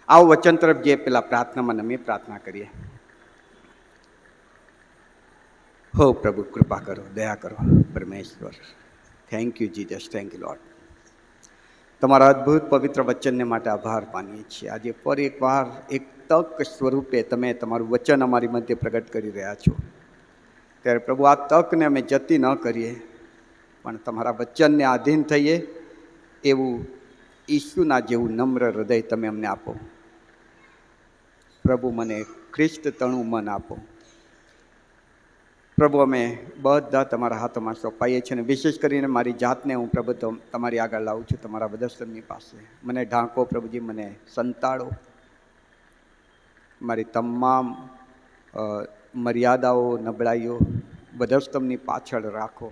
આવો વચન તરફ જે પેલા પ્રાર્થનામાં અમે પ્રાર્થના કરીએ. હો પ્રભુ, કૃપા કરો, દયા કરો પરમેશ્વર. Thank you Jesus, thank you Lord. તમારા અદ્ભુત પવિત્ર વચનને માટે આભાર માનીએ છીએ. આજે ફરી એકવાર એક તક સ્વરૂપે તમે તમારું વચન અમારી મધ્ય પ્રગટ કરી રહ્યા છો. ત્યારે પ્રભુ, આ તકને અમે જતી ન કરીએ, પણ તમારા વચનને આધીન થઈએ એવું ઈસુના જેવું નમ્ર હૃદય તમે અમને આપો. પ્રભુ, મને ખ્રિસ્ત તણું મન આપો. પ્રભુ, અમે બધા તમારા હાથમાં સોંપાઈએ છીએ, અને વિશેષ કરીને મારી જાતને હું પ્રભુ તમારી આગળ લાવું છું, તમારા વધસ્તંભની પાસે. મને ઢાંકો પ્રભુજી, મને સંતાડો. મારી તમામ મર્યાદાઓ, નબળાઈઓ વધસ્તંભની પાછળ રાખો.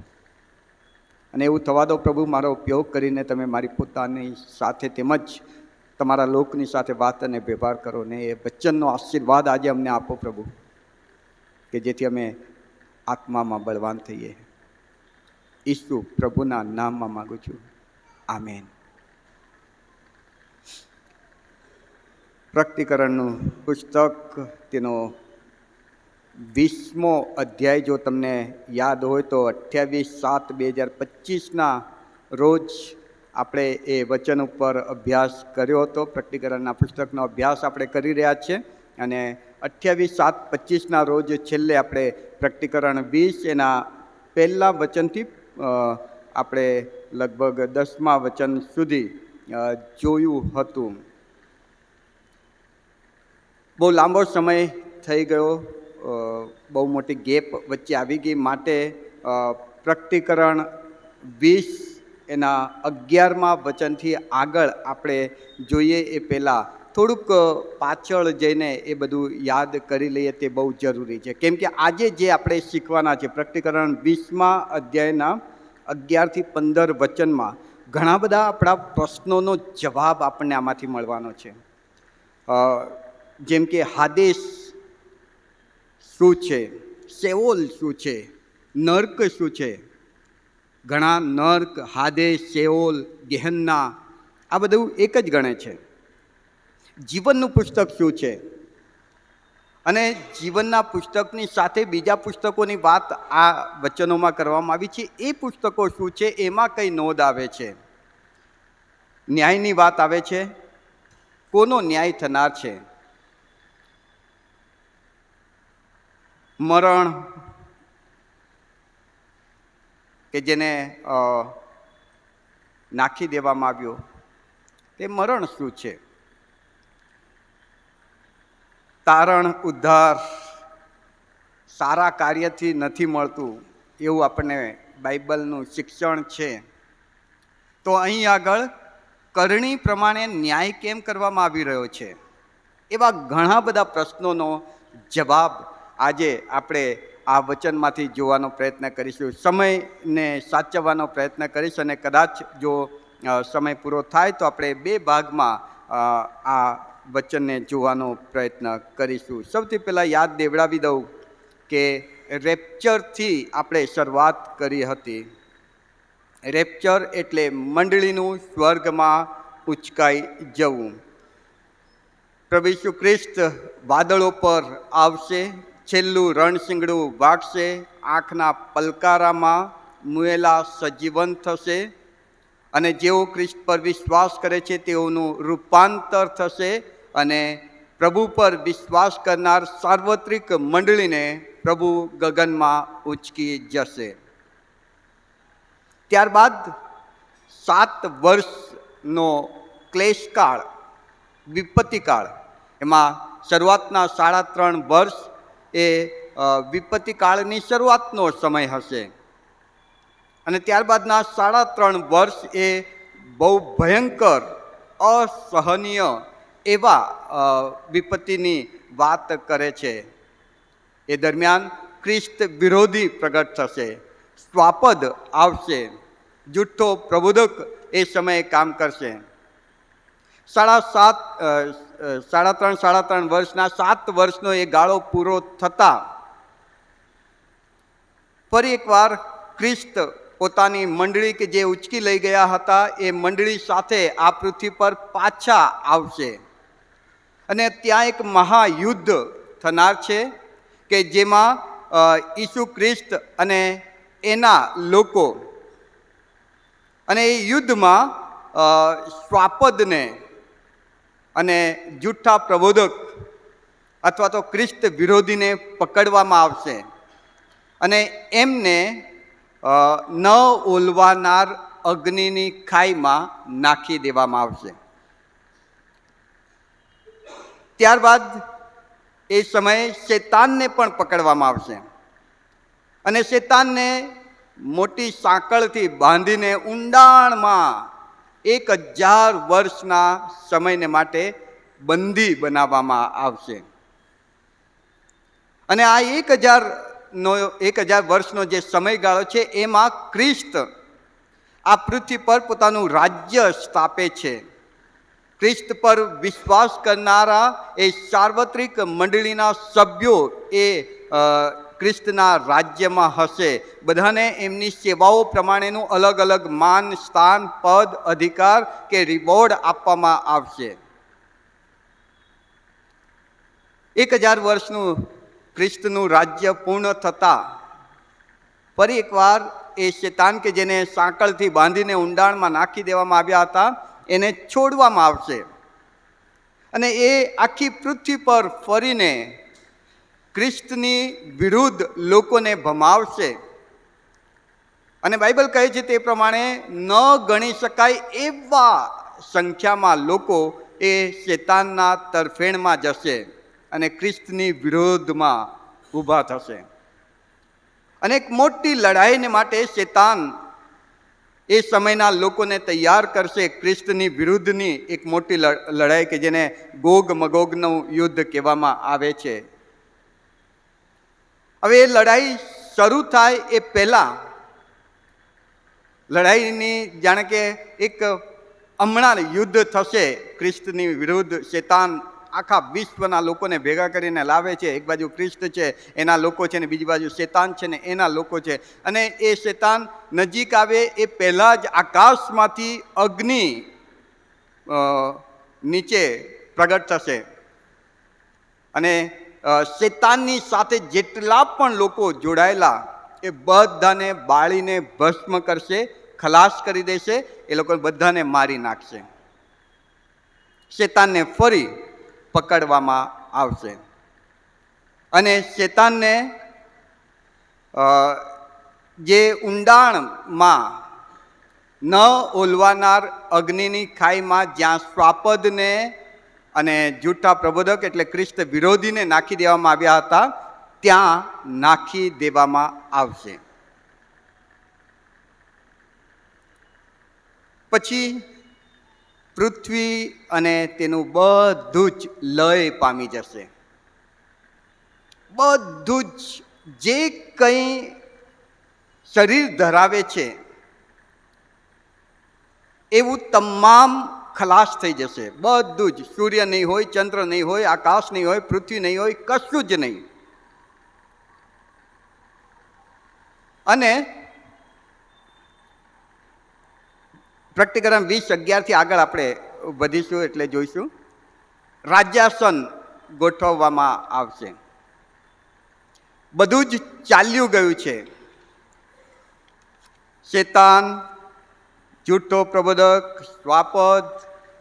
અને એવું થવા દો પ્રભુ, મારો ઉપયોગ કરીને તમે મારી પોતાની સાથે તેમજ તમારા લોકની સાથે વાત અને વ્યવહાર કરો. ને એ વચનનો આશીર્વાદ આજે અમને આપો પ્રભુ, કે જેથી અમે આત્મામાં બળવાન થઈએ. ઈસુ પ્રભુના નામમાં માગું છું, આમેન. પ્રકટીકરણનું પુસ્તક, તેનો 20મો અધ્યાય જો તમને યાદ હોય તો 28/7/2025 રોજ આપણે એ વચન ઉપર અભ્યાસ કર્યો હતો. પ્રકટીકરણના પુસ્તકનો અભ્યાસ આપણે કરી રહ્યા છીએ, અને 28/7/25 રોજ છેલ્લે આપણે પ્રકટીકરણ 20 એના પહેલા વચનથી આપણે લગભગ 10મા વચન સુધી જોયું હતું. બહુ લાંબો સમય થઈ ગયો, બહુ મોટી ગેપ વચ્ચે આવી ગઈ, માટે પ્રકટીકરણ 20 એના 11મા વચનથી આગળ આપણે જોઈએ એ પહેલાં થોડુંક પાછળ જઈને એ બધું યાદ કરી લઈએ તે બહુ જરૂરી છે. કેમ કે આજે જે આપણે શીખવાના છે પ્રકટીકરણ 20મા અધ્યાયના 11થી 15 વચનમાં ઘણા બધા આપણા પ્રશ્નોનો જવાબ આપણને આમાંથી મળવાનો છે. જેમ કે હાદેશ શું છે, સેઓલ શું છે, નર્ક શું છે. ઘણા નર્ક, હાદેશ, સેઓલ, ગેહન્ના આ બધું એક જ ગણે છે. જીવનનું પુસ્તક શું છે, અને જીવનના પુસ્તકની સાથે બીજા પુસ્તકોની વાત આ વચનોમાં કરવામાં આવી છે. એ પુસ્તકો શું છે, એમાં કઈ નોંધ આવે છે. ન્યાયની વાત આવે છે, કોનો ન્યાય થનાર છે. મરણ, કે જેને નાખી દેવામાં આવ્યો, તે મરણ શું છે. તારણ, ઉદ્ધાર સારા કાર્યથી નથી મળતું એવું આપણને બાઇબલનું શિક્ષણ છે. તો અહીં આગળ કરણી પ્રમાણે ન્યાય કેમ કરવામાં આવી રહ્યો છે, એવા ઘણા બધા પ્રશ્નોનો જવાબ આજે આપણે આ વચનમાંથી જોવાનો પ્રયત્ન કરીશું. સમયને સાચવવાનો પ્રયત્ન કરીશ, અને કદાચ જો સમય પૂરો થાય તો આપણે 2 ભાગમાં આ વચનને જોવાનો પ્રયત્ન કરીશું. સૌથી પહેલાં યાદ દેવડાવી દઉં કે રેપ્ચરથી આપણે શરૂઆત કરી હતી. રેપ્ચર એટલે મંડળીનું સ્વર્ગમાં ઉંચકાઈ જવું. પ્રભુ ઈસુ ખ્રિસ્ત વાદળો પર આવશે, છેલ્લું રણશીંગડું વાગશે, આંખના પલકારામાં મુએલા સજીવન થશે, અને જેઓ ખ્રિસ્ત પર વિશ્વાસ કરે છે તેઓનું રૂપાંતર થશે, અને પ્રભુ પર વિશ્વાસ કરનાર સાર્વત્રિક મંડળીને પ્રભુ ગગનમાં ઉંચકી જશે. ત્યારબાદ 7 વર્ષનો ક્લેશકાળ, વિપત્તિકાળ, એમાં શરૂઆતના 3.5 વર્ષ એ વિપત્તિકાળની શરૂઆતનો સમય હશે, અને ત્યારબાદના 3.5 વર્ષ એ બહુ ભયંકર, અસહનીય એવા વિપત્તિની વાત કરે છે. એ દરમિયાન ખ્રિસ્ત વિરોધી પ્રગટ થશે, સ્વાપદ આવશે, જુઠ્ઠો પ્રબોધક એ સમયે કામ કરશે. 3.5 વર્ષના 7 વર્ષનો એ ગાળો પૂરો થતા ફરી એકવાર ખ્રિસ્ત પોતાની મંડળી કે જે ઉચકી લઈ ગયા હતા એ મંડળી સાથે આ પૃથ્વી પર પાછા આવશે. અને ત્યાં એક મહાયુદ્ધ થનાર છે કે જેમાં ઈસુ ખ્રિસ્ત અને એના લોકો, અને એ યુદ્ધમાં શ્વાપદને અને જૂઠા પ્રબોધક અથવા તો ખ્રિસ્ત વિરોધીને પકડવામાં આવશે અને એમને ન ઓલવાનાર અગ્નિની ખાઈમાં નાખી દેવામાં આવશે. ત્યારબાદ એ સમયે શેતાનને પણ પકડવામાં આવશે અને શેતાનને મોટી સાંકળથી બાંધીને ઊંડાણમાં 1000 વર્ષના સમયને માટે બંદી બનાવવામાં આવશે. અને આ 1000 વર્ષનો જે સમયગાળો છે એમાં ખ્રિસ્ત આ પૃથ્વી પર પોતાનું રાજ્ય સ્થાપે છે. ખ્રિસ્ત પર વિશ્વાસ કરનારા એ સાર્વત્રિક મંડળીના સભ્યો એ ખ્રિસ્તના રાજ્યમાં હશે. બધાને એમની સેવાઓ પ્રમાણેનું અલગ અલગ માન, સ્થાન, પદ, અધિકાર કે રિવોર્ડ આપવામાં આવશે. 1000 વર્ષનું ખ્રિસ્તનું રાજ્ય પૂર્ણ થતાં ફરી એકવાર એ શેતાન કે જેને સાંકળથી બાંધીને ઊંડાણમાં નાખી દેવામાં આવ્યા હતા એને છોડવામાં આવશે અને એ આખી પૃથ્વી પર ફરીને ખ્રિસ્તની વિરુદ્ધ લોકોને ભમાવશે. અને બાઇબલ કહે છે તે પ્રમાણે ન ગણી શકાય એવા સંખ્યામાં લોકો એ શેતાનના તરફેણમાં જશે અને ખ્રિસ્તની વિરોધમાં ઊભા થશે. અને એક મોટી લડાઈને માટે શેતાન એ સમયના લોકોને તૈયાર કરશે. ખ્રિસ્તની વિરુદ્ધની એક મોટી લડાઈ કે જેને ગોગ મગોગનું યુદ્ધ કહેવામાં આવે છે. હવે એ લડાઈ શરૂ થાય એ પહેલાં લડાઈની જાણે કે એક હમણાં યુદ્ધ થશે ખ્રિસ્તની વિરુદ્ધ. શેતાન આખા વિશ્વના લોકોને ભેગા કરીને લાવે છે. એક બાજુ ખ્રિસ્ત છે, એના લોકો છે, ને બીજી બાજુ શેતાન છે ને એના લોકો છે. અને એ શેતાન નજીક આવે એ પહેલાં જ આકાશમાંથી અગ્નિ નીચે પ્રગટ થશે અને શેતાનની સાથે જેટલા પણ લોકો જોડાયેલા એ બધાને બાળીને ભસ્મ કરશે, ખલાસ કરી દેશે. એ લોકો બધાને મારી નાખશે. શેતાનને ફરી પકડવામાં આવશે અને શેતાનને જે ઊંડાણમાં ન ઓલવાનાર અગ્નિની ખાઈમાં જ્યાં શ્વાપદને અને જૂઠા પ્રબોધક એટલે ખ્રિસ્ત વિરોધીને નાખી દેવામાં આવ્યા હતા ત્યાં નાખી દેવામાં આવશે. પછી પૃથ્વી અને તેનું બધું જ લય પામી જશે. બધું જ જે કંઈ શરીર ધરાવે છે એવું તમામ ખલાસ થઈ જશે. બધું જ. સૂર્ય નહીં હોય, ચંદ્ર નહીં હોય, આકાશ નહીં હોય, પૃથ્વી નહીં હોય, કશું જ નહીં. અને પ્રકટીકરણ 20:11 આગળ આપણે વધીશું એટલે જોઈશું. રાજ્યાસન ગોઠવવામાં આવશે. બધું જ ચાલ્યું ગયું છે. શેતાન, જૂઠો પ્રબોધક, શ્વાપદ,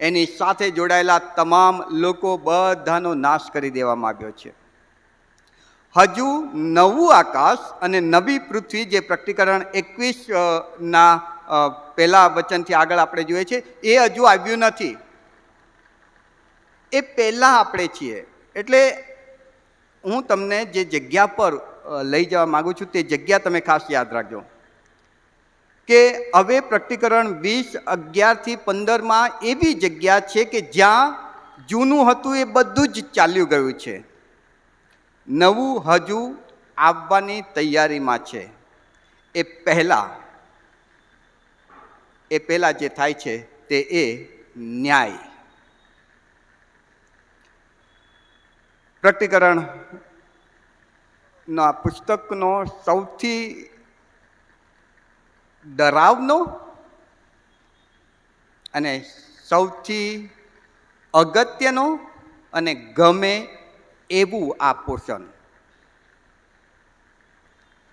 એની સાથે જોડાયેલા તમામ લોકો બધાનો નાશ કરી દેવામાં આવ્યો છે. હજુ નવું આકાશ અને નવી પૃથ્વી જે પ્રકટીકરણ 21 પહેલા વચનથી આગળ આપણે જોઈએ છે એ હજુ આવ્યું નથી. એ પહેલાં આપણે છીએ. એટલે હું તમને જે જગ્યા પર લઈ જવા માગું છું તે જગ્યા તમે ખાસ યાદ રાખજો કે હવે પ્રકટીકરણ 20:11-15 એવી જગ્યા છે કે જ્યાં જૂનું હતું એ બધું જ ચાલ્યું ગયું છે. નવું હજુ આવવાની તૈયારીમાં છે. એ પહેલાં જે થાય છે તે એ ન્યાય. પ્રકટીકરણના પુસ્તકનો સૌથી ડરાવનો અને સૌથી અગત્યનો અને ગમે એવું આ પોષણ.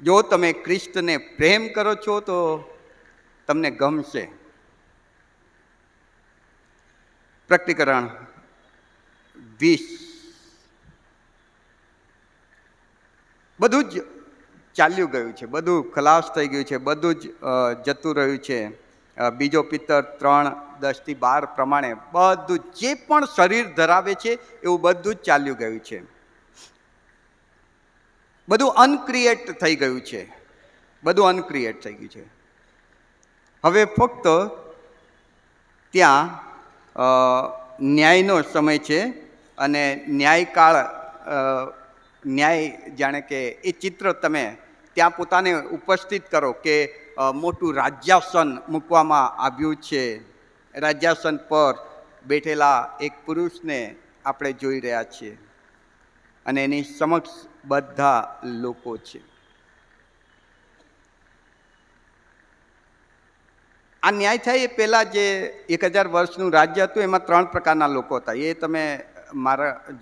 જો તમે ખ્રિસ્તને પ્રેમ કરો છો તો તમને ગમશે. પ્રકટીકરણ 20. બધું જ ચાલ્યું ગયું છે, બધું ખલાસ થઈ ગયું છે, બધું જ જતું રહ્યું છે. બીજો પિત્તર 3:10-12 પ્રમાણે બધું જે પણ શરીર ધરાવે છે એવું બધું જ ચાલ્યું ગયું છે. બધું અનક્રિએટ થઈ ગયું છે, બધું અનક્રિએટ થઈ ગયું છે. હવે ફક્ત ત્યાં ન્યાયનો સમય છે અને ન્યાયકાળ, ન્યાય જાણે કે એ ચિત્ર તમે ત્યાં પોતાને ઉપસ્થિત કરો કે મોટું રાજ્યાસન મૂકવામાં આવ્યું છે. રાજ્યાસન પર બેઠેલા એક પુરુષને આપણે જોઈ રહ્યા છીએ અને એની સમક્ષ બધા લોકો છે. આ ન્યાય થાય એ પહેલાં જે 1000 વર્ષનું રાજ્ય હતું એમાં 3 પ્રકારના લોકો હતા. એ તમે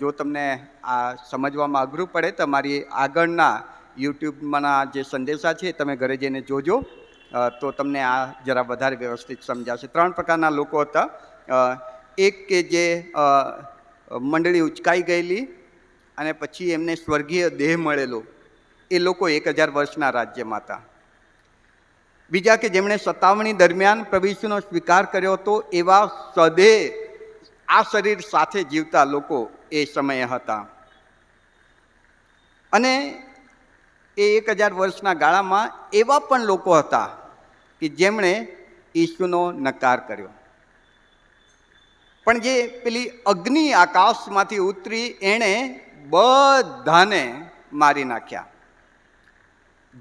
જો તમને આ સમજવામાં અઘરું પડે તો મારી આગળના યુટ્યુબમાંના જે સંદેશા છે તમે ઘરે જઈને જોજો, તો તમને આ જરા વધારે વ્યવસ્થિત સમજાશે. 3 પ્રકારના લોકો હતા. એક કે જે મંડળી ઉચકાઈ ગયેલી અને પછી એમને સ્વર્ગીય દેહ મળેલો, એ લોકો 1000 વર્ષના રાજ્યમાં હતા. બીજા કે જેમણે સતાવણી દરમિયાન પ્રભુ ઈસુનો સ્વીકાર કર્યો હતો એવા સદે આ શરીર સાથે જીવતા લોકો એ સમયે હતા. અને એ 1000 વર્ષના ગાળામાં એવા પણ લોકો હતા કે જેમણે ઈસુનો નકાર કર્યો. પણ જે પેલી અગ્નિ આકાશમાંથી ઉતરી એણે બધાને મારી નાખ્યા.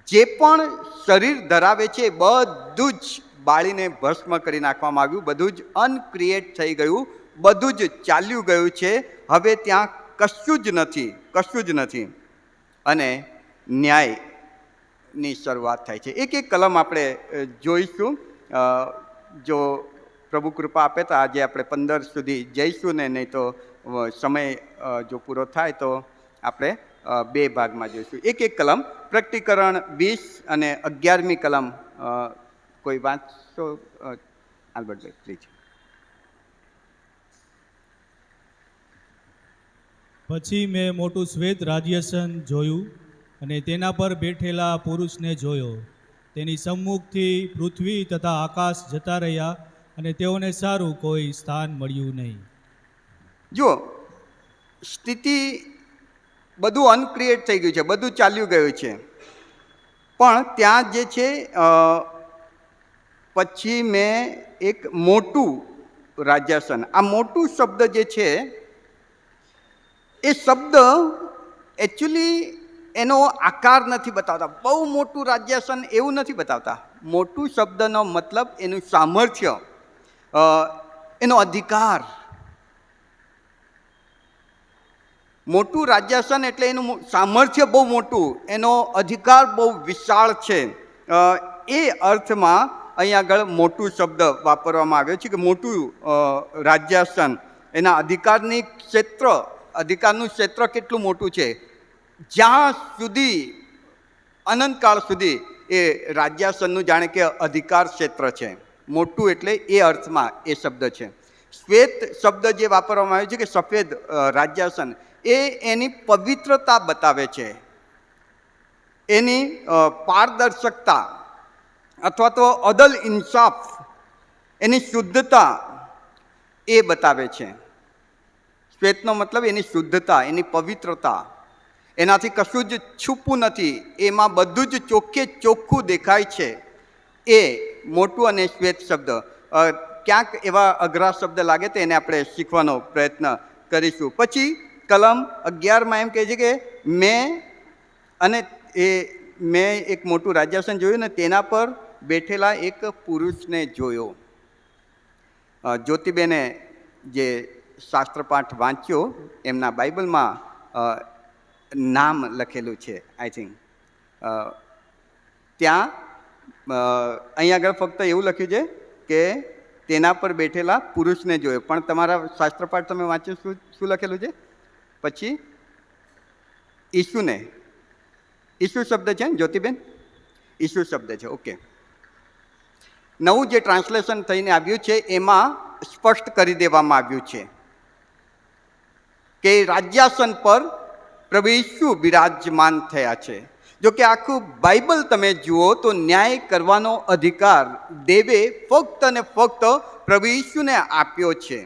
જે પણ શરીર ધરાવે છે બધું જ બાળીને ભસ્મ કરી નાખવામાં આવ્યું. બધું જ અનક્રિએટ થઈ ગયું, બધું જ ચાલ્યું ગયું છે. હવે ત્યાં કશું જ નથી, કશું જ નથી. અને ન્યાયની શરૂઆત થાય છે. એક એક કલમ આપણે જોઈશું. જો પ્રભુ કૃપા આપે તો આજે આપણે 15 સુધી જઈશું ને, નહીં તો સમય જો પૂરો થાય તો આપણે 2 ભાગમાં જોઈશું. એક એક કલમ. પ્રકટીકરણ 20 અને 11મી કલમ કોઈ વાંચશો? આલ્બર્ટભાઈ પ્લીઝ. પછી મેં મોટું શ્વેત રાજ્યાસન જોયું અને તેના પર બેઠેલા પુરુષને જોયો. તેની સમ્મુખથી પૃથ્વી તથા આકાશ જતા રહ્યા અને તેઓને સારું કોઈ સ્થાન મળ્યું નહીં. જુઓ, સ્થિતિ બધું અનક્રિએટ થઈ ગયું છે, બધું ચાલ્યું ગયું છે. પણ ત્યાં જે છે પછી મેં એક મોટું રાજ્યાસન, આ મોટું શબ્દ જે છે એ શબ્દ એકચ્યુઅલી એનો આકાર નથી બતાવતા. બહુ મોટું રાજ્યાસન એવું નથી બતાવતા. મોટું શબ્દનો મતલબ એનું સામર્થ્ય, એનો અધિકાર. મોટું રાજ્યાસન એટલે એનું સામર્થ્ય બહુ મોટું, એનો અધિકાર બહુ વિશાળ છે. એ અર્થમાં અહીં આગળ મોટું શબ્દ વાપરવામાં આવ્યો છે કે મોટું રાજ્યાસન, એના અધિકારનું ક્ષેત્ર કેટલું મોટું છે. જ્યાં સુધી અનંતકાળ સુધી એ રાજ્યાસનનું જાણે કે અધિકાર ક્ષેત્ર છે. મોટું એટલે એ અર્થમાં એ શબ્દ છે. શ્વેત શબ્દ જે વાપરવામાં આવ્યો છે કે સફેદ રાજ્યાસન, એ એની પવિત્રતા બતાવે છે, એની પારદર્શકતા અથવા તો અદલ ઇન્સાફ, એની શુદ્ધતા એ બતાવે છે. શ્વેતનો મતલબ એની શુદ્ધતા, એની પવિત્રતા. એનાથી કશું જ છુપું નથી, એમાં બધું જ ચોખ્ખે ચોખ્ખું દેખાય છે. એ મોટું અને શ્વેત શબ્દ. ક્યાંક એવા અઘરા શબ્દ લાગે તો એને આપણે શીખવાનો પ્રયત્ન કરીશું. પછી કલમ 11માં એમ કહે છે કે મેં એક મોટું રાજ્યાસન જોયું ને તેના પર બેઠેલા એક પુરુષને જોયો. જ્યોતિબેને જે શાસ્ત્રપાઠ વાંચ્યો એમના બાઇબલમાં નામ લખેલું છે, આઈ થિંક. ત્યાં અહીં આગળ ફક્ત એવું લખ્યું છે કે તેના પર બેઠેલા પુરુષને જોયો, પણ તમારા શાસ્ત્રપાઠ તમે વાંચ્યું શું લખેલું છે? પછી ઈસુને, ઈસુ શબ્દ છે ને જ્યોતિબેન? ઈસુ શબ્દ છે, ઓકે. નવું જે ટ્રાન્સલેશન થઈને આવ્યું છે એમાં સ્પષ્ટ કરી દેવામાં આવ્યું છે કે રાજ્યાસન પર પ્રભુ ઈસુ બિરાજમાન થયા છે. જો કે આખું બાઇબલ તમે જુઓ તો ન્યાય કરવાનો અધિકાર દેવે ફક્ત અને ફક્ત પ્રભુ ઈસુને આપ્યો છે.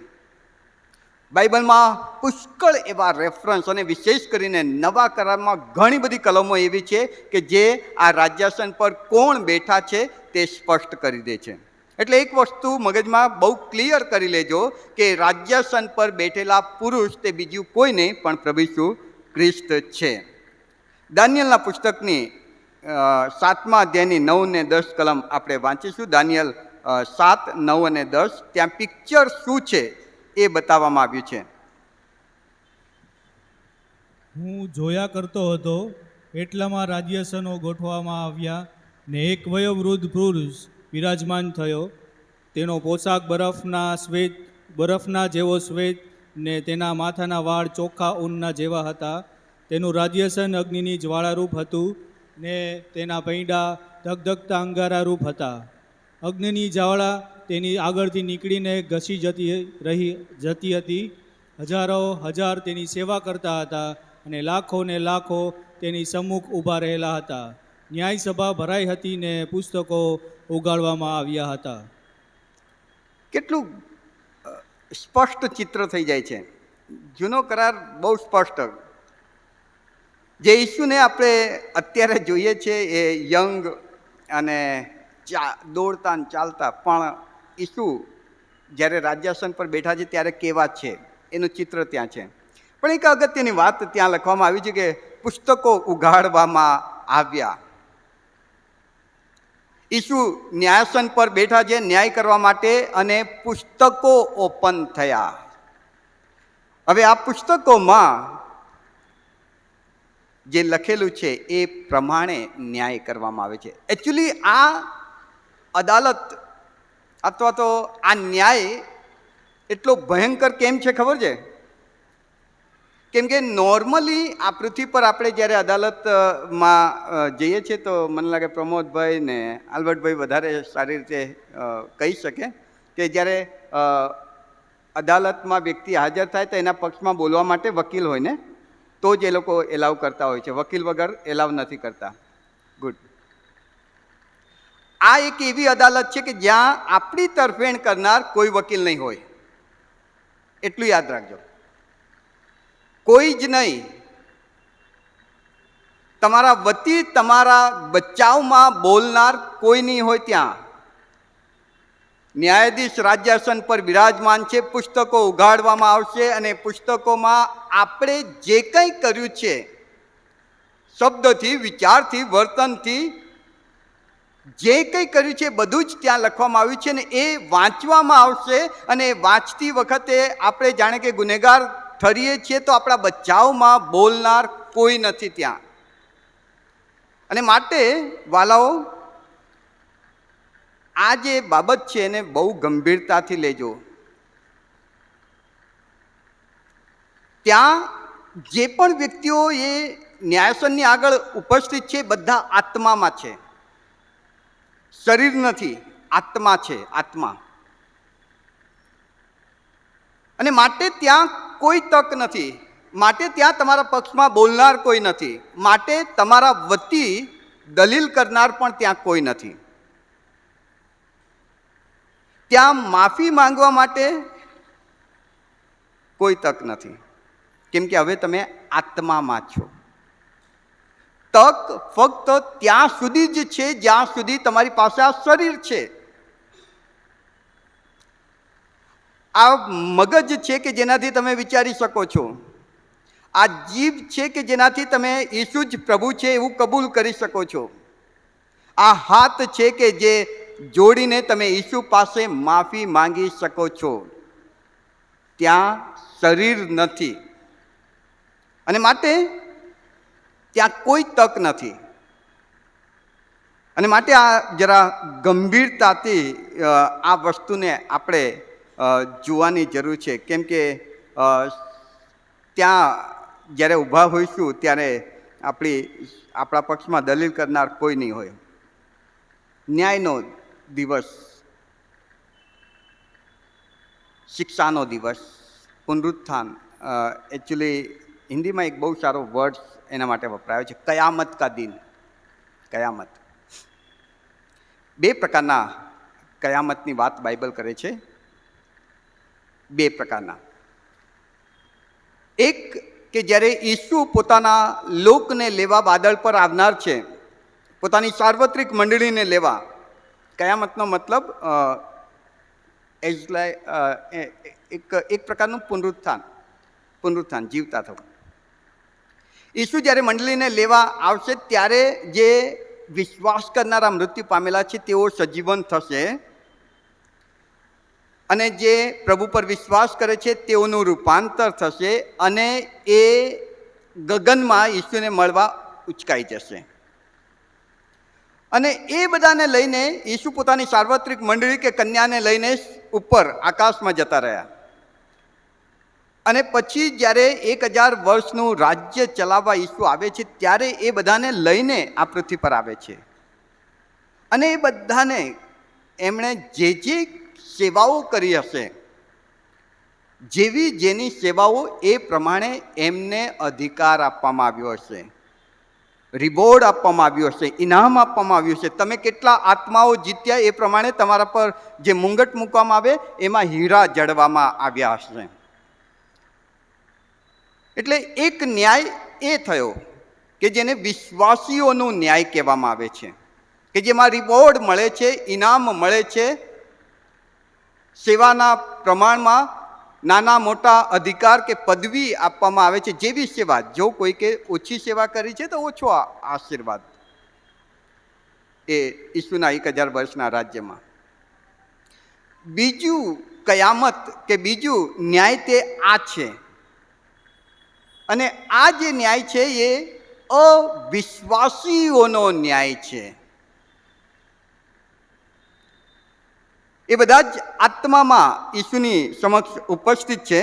બાઇબલમાં પુષ્કળ એવા રેફરન્સ અને વિશેષ કરીને નવા કરારમાં ઘણી બધી કલમો એવી છે કે જે આ રાજ્યાસન પર કોણ બેઠા છે તે સ્પષ્ટ કરી દે છે. એટલે એક વસ્તુ મગજમાં બહુ ક્લિયર કરી લેજો કે રાજ્યાસન પર બેઠેલા પુરુષ તે બીજું કોઈ નહીં પણ પ્રભુ ઈસુ ખ્રિસ્ત છે. દાનિયેલના પુસ્તકની 7મા અધ્યાયની 9 ને 10 કલમ આપણે વાંચીશું. દાનિયેલ 7, 9 અને 10. ત્યાં પિક્ચર શું છે એ બતાવવામાં આવ્યું છે. હું જોયા કરતો હતો, એટલામાં રાજ્યાસનો ગોઠવવામાં આવ્યા ને એક વયોવૃદ્ધ પુરુષ બિરાજમાન થયો. તેનો પોશાક બરફના જેવો શ્વેત ને તેના માથાના વાળ ચોખ્ખા ઊનના જેવા હતા. તેનું રાજ્યાસન અગ્નિની જ્વાળારૂપ હતું ને તેના પૈડા ધગધગતા અંગારારૂપ હતા. અગ્નિની જ્વાળા તેની આગળથી નીકળીને ઘસી જતી હતી. હજારો હજાર તેની સેવા કરતા હતા અને લાખો ને લાખો તેની સમ્મુખ ઊભા રહેલા હતા. ન્યાય સભા ભરાઈ હતી ને પુસ્તકો ઉગાડવામાં આવ્યા હતા. કેટલું સ્પષ્ટ ચિત્ર થઈ જાય છે. જૂનો કરાર બહુ સ્પષ્ટ. જે ઈસુને આપણે અત્યારે જોઈએ છીએ એ યંગ અને દોડતા ને ચાલતા, પણ ઈસુ જ્યારે રાજ્યાસન પર બેઠા છે ત્યારે કેવા છે એનું ચિત્ર ત્યાં છે. પણ એક અગત્યની વાત ત્યાં લખવામાં આવી છે કે પુસ્તકો ઉઘાડવામાં આવ્યા. ઈસુ ન્યાયાસન પર બેઠા છે ન્યાય કરવા માટે અને પુસ્તકો ઓપન થયા. હવે આ પુસ્તકોમાં જે લખેલું છે એ પ્રમાણે ન્યાય કરવામાં આવે છે. એકચ્યુઅલી આ અદાલત અથવા તો આ ન્યાય એટલો ભયંકર કેમ છે ખબર છે? કેમ કે નોર્મલી આ પૃથ્વી પર આપણે જ્યારે અદાલતમાં જઈએ છીએ તો મને લાગે પ્રમોદભાઈ ને આલ્બર્ટભાઈ વધારે સારી રીતે કહી શકે કે જ્યારે અદાલતમાં વ્યક્તિ હાજર થાય તો એના પક્ષમાં બોલવા માટે વકીલ હોય ને, તો જ એ લોકો એલાવ કરતા હોય છે. વકીલ વગર એલાવ નથી કરતા. ગુડ. આ એક એવી અદાલત છે કે જ્યાં આપણી તરફેણ કરનાર કોઈ વકીલ નહીં હોય. એટલું યાદ રાખજો. કોઈ જ નહીં. તમારા વતી તમારા બચાવમાં બોલનાર કોઈ નહીં હોય ત્યાં. ન્યાયાધીશ રાજ્યાસન પર બિરાજમાન છે. પુસ્તકો ઉઘાડવામાં આવશે અને પુસ્તકોમાં આપણે જે કંઈ કર્યું છે શબ્દથી, વિચારથી, વર્તનથી જે કંઈ કર્યું છે બધું જ ત્યાં લખવામાં આવ્યું છે ને એ વાંચવામાં આવશે. અને વાંચતી વખતે આપણે જાણે કે ગુનેગાર ઠરીએ છીએ તો આપણા બચાવમાં બોલનાર કોઈ નથી ત્યાં. અને માટે વાલાઓ, આ જે બાબત છે એને બહુ ગંભીરતાથી લેજો. ત્યાં જે પણ વ્યક્તિઓ એ ન્યાયાસનની આગળ ઉપસ્થિત છે બધા આત્મામાં છે, શરીર નથી, આત્મા છે, આત્મા. અને માટે ત્યાં કોઈ તક નથી. માટે ત્યાં તમારા પક્ષમાં બોલનાર કોઈ નથી. માટે તમારા વતી દલીલ કરનાર પણ ત્યાં કોઈ નથી. ત્યાં માફી માંગવા માટે કોઈ તક નથી. કેમ કે હવે તમે આત્મામાં છો. તક ફક્ત ત્યાં સુધી જ છે જ્યાં સુધી તમારી પાસે આ શરીર છે. આ મગજ છે કે જેનાથી તમે વિચારી શકો છો. આ જીભ છે કે જેનાથી તમે ઈસુ જ પ્રભુ છે એવું કબૂલ કરી શકો છો. આ હાથ છે કે જે જોડીને તમે ઈસુ પાસે માફી માંગી શકો છો. ત્યાં શરીર નથી. અને માટે ત્યાં કોઈ તક નથી. અને માટે આ જરા ગંભીરતાથી આ વસ્તુને આપણે જોવાની જરૂર છે. કેમ કે ત્યાં જ્યારે ઊભા હોઈશું ત્યારે આપણા પક્ષમાં દલીલ કરનાર કોઈ નહીં હોય. ન્યાયનો દિવસ, શિક્ષાનો દિવસ, પુનરુત્થાન. એકચ્યુઅલી હિન્દીમાં એક બહુ સારો વર્ડ એના માટે વપરાયો છે, કયામત કા દિન. કયામત. બે પ્રકારના કયામતની વાત બાઇબલ કરે છે. બે પ્રકારના. એક કે જ્યારે ઈસુ પોતાના લોકને લેવા વાદળ પર આવનાર છે, પોતાની સાર્વત્રિક મંડળીને લેવા. કયામતનો મતલબ એક પ્રકારનું પુનરુત્થાન, જીવતા થવું. ઈસુ જ્યારે મંડળીને લેવા આવશે ત્યારે જે વિશ્વાસ કરનારા મૃત્યુ પામેલા છે તેઓ સજીવન થશે, અને જે પ્રભુ પર વિશ્વાસ કરે છે તેઓનું રૂપાંતર થશે, અને એ ગગનમાં ઈસુને મળવા ઉચકાઈ જશે. અને એ બધાને લઈને ઈસુ પોતાની સાર્વત્રિક મંડળી કે કન્યાને લઈને ઉપર આકાશમાં જતા રહ્યા. અને પછી જ્યારે 1000 વર્ષનું રાજ્ય ચલાવવા ઈસુ આવે છે ત્યારે એ બધાને લઈને આ પૃથ્વી પર આવે છે. અને એ બધાને એમણે જે સેવાઓ કરી હશે, જેની સેવાઓ એ પ્રમાણે એમને અધિકાર આપવામાં આવ્યો હશે, રિવોર્ડ આપવામાં આવ્યો હશે, ઇનામ આપવામાં આવ્યું છે. તમે કેટલા આત્માઓ જીત્યા એ પ્રમાણે તમારા પર જે મુંગટ મૂકવામાં આવે એમાં હીરા જડવામાં આવ્યા હશે. એટલે એક ન્યાય એ થયો કે જેને વિશ્વાસીઓનો ન્યાય કહેવામાં આવે છે, કે જેમાં રિવોર્ડ મળે છે, ઇનામ મળે છે, સેવાના પ્રમાણમાં નાના મોટા અધિકાર કે પદવી આપવામાં આવે છે. જેવી સેવા, જો કોઈ કે ઓછી સેવા કરી છે તો ઓછો આશીર્વાદ એ ઈસુના 1000 વર્ષના રાજ્યમાં. બીજું કયામત કે બીજું ન્યાય તે આ છે, અને આ જે ન્યાય છે એ અવિશ્વાસીઓનો ન્યાય છે. એ બધા જ આત્મામાં ઈસુની સમક્ષ ઉપસ્થિત છે,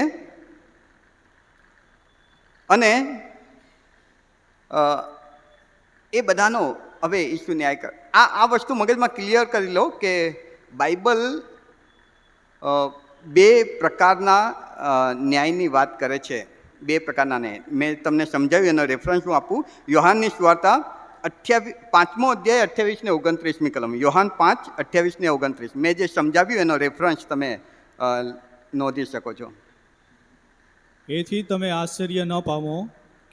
અને એ બધાનો હવે ઈસુ ન્યાય કર. આ વસ્તુ મગજમાં ક્લિયર કરી લો કે બાઇબલ બે પ્રકારના ન્યાયની વાત કરે છે. બે પ્રકારના ન્યાય મેં તમને સમજાવ્યું, એનો રેફરન્સ હું આપું. યોહાનની સુવાર્તા 5મો અધ્યાય 28 ને 29મી કલમ. યોહાન 5, 28 ને 29. મેં જે સમજાવ્યું એનો રેફરન્સ તમે નોંધી શકો છો. એથી તમે આશ્ચર્ય ન પામો,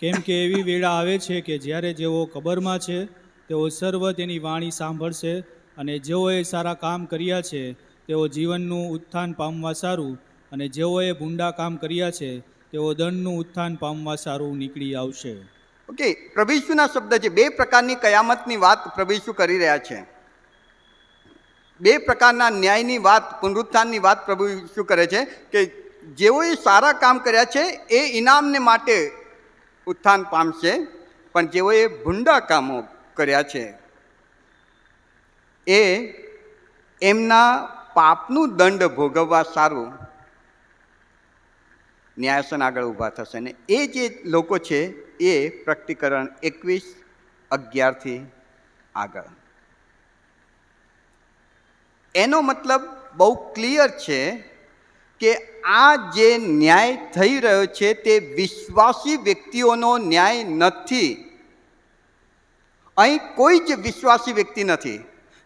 કેમ કે એવી વેળા આવે છે કે જ્યારે જેઓ કબરમાં છે તેઓ સર્વ તેની વાણી સાંભળશે, અને જેઓએ સારા કામ કર્યા છે તેઓ જીવનનું ઉત્થાન પામવા સારું, અને જેઓએ ભૂંડા કામ કર્યા છે તેઓ દંડનું ઉત્થાન પામવા સારું નીકળી આવશે. ઓકે, પ્રભુ ઈસુના શબ્દ છે. બે પ્રકારની કયામતની વાત પ્રભુ ઈસુ કરી રહ્યા છે. બે પ્રકારના ન્યાયની વાત, પુનરુત્થાનની વાત પ્રભુ ઈસુ કરે છે કે જેઓએ સારા કામ કર્યા છે એ ઇનામને માટે ઉત્થાન પામશે, પણ જેઓએ ભૂંડા કામો કર્યા છે એ એમના પાપનું દંડ ભોગવવા સારું ન્યાયાસન આગળ ઊભા થશે. ને એ જે લોકો છે એ પ્રકટીકરણ 21:11 આગળ. એનો મતલબ બહુ ક્લિયર છે કે આ જે ન્યાય થઈ રહ્યો છે તે વિશ્વાસી વ્યક્તિઓનો ન્યાય નથી. અહીં કોઈ જ વિશ્વાસી વ્યક્તિ નથી.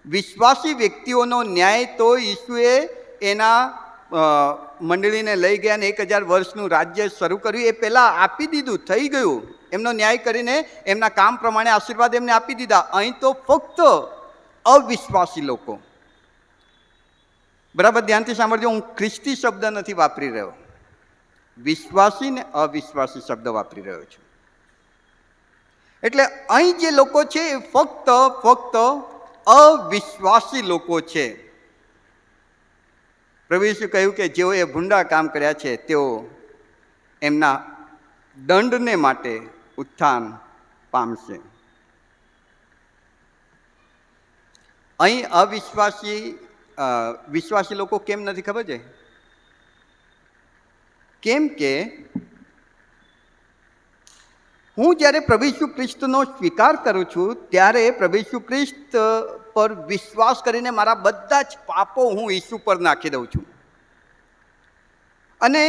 વિશ્વાસી વ્યક્તિઓનો ન્યાય તો ઈસુએ એના મંડળીને લઈ ગયા અને 1000 વર્ષનું રાજ્ય શરૂ કર્યું એ પહેલાં આપી દીધું, થઈ ગયું. એમનો ન્યાય કરીને એમના કામ પ્રમાણે આશીર્વાદ એમને આપી દીધા. અહીં તો ફક્ત અવિશ્વાસી લોકો. બરાબર ધ્યાનથી સાંભળજો, હું ખ્રિસ્તી શબ્દ નથી વાપરી રહ્યો, વિશ્વાસી ને અવિશ્વાસી શબ્દ વાપરી રહ્યો છું. એટલે અહીં જે લોકો છે એ ફક્ત અવિશ્વાસી લોકો છે. પ્રભુ ઈસુ કહ્યું કે જેઓએ ભૂંડા કામ કર્યા છે તેઓ એમના દંડને માટે ઉત્થાન પામશે. અહીં વિશ્વાસી લોકો કેમ નથી ખબર છે? કેમ કે હું જ્યારે પ્રભુ ઈસુ ખ્રિસ્તનો સ્વીકાર કરું છું ત્યારે પ્રભુ ઈસુ ખ્રિસ્ત પર વિશ્વાસ કરીને મારા બધા જ પાપો હું ઈસુ પર નાખી દઉં છું, અને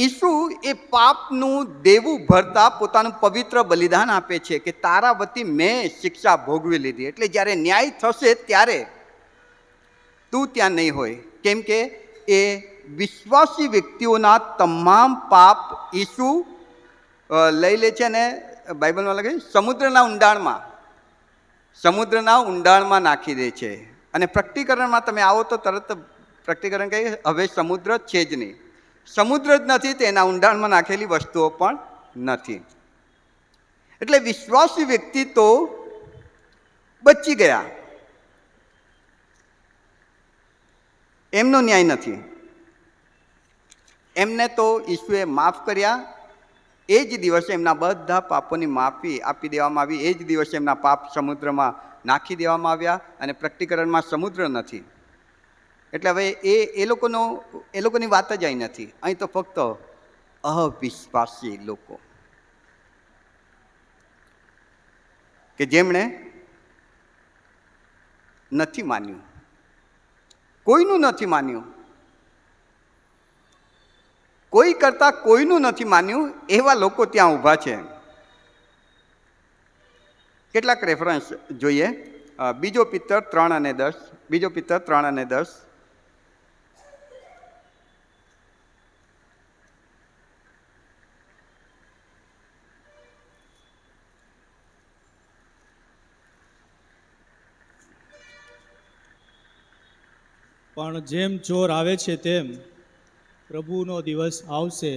ઈસુ એ પાપનું દેવું ભરતા પોતાનું પવિત્ર બલિદાન આપે છે કે તારા વતી મેં શિક્ષા ભોગવી લીધી. એટલે જ્યારે ન્યાય થશે ત્યારે તું ત્યાં નહીં હોય, કેમ કે એ વિશ્વાસી વ્યક્તિઓના તમામ પાપ ઈસુ લઈ લે છે અને બાઇબલમાં લખે સમુદ્રના ઊંડાણમાં નાખી દે છે. અને પ્રકટીકરણમાં તમે આવો તો તરત પ્રકટીકરણ કહે હવે સમુદ્ર છે જ નહીં, સમુદ્ર જ નથી તો એના ઊંડાણમાં નાખેલી વસ્તુઓ પણ નથી. એટલે વિશ્વાસી વ્યક્તિ તો બચી ગયા, એમનો ન્યાય નથી. એમને તો ઈસુએ માફ કર્યા, એ જ દિવસે એમના બધા પાપોની માફી આપી દેવામાં આવી, એ જ દિવસે એમના પાપ સમુદ્રમાં નાખી દેવામાં આવ્યા, અને પ્રકટીકરણમાં સમુદ્ર નથી. એટલે હવે એ લોકોની વાત જ અહીં નથી, અહીં તો ફક્ત અવિશ્વાસી લોકો કે જેમણે નથી માન્યું, કોઈનું નથી માન્યું, કોઈ કરતાં કોઈનું નથી માન્યું, એવા લોકો ત્યાં ઊભા છે. કેટલાક રેફરન્સ જોઈએ. બીજો પિત્તર 3 અને 10, બીજો પિત્તર 3 અને 10. પણ જેમ ચોર આવે છે તેમ પ્રભુનો દિવસ આવશે,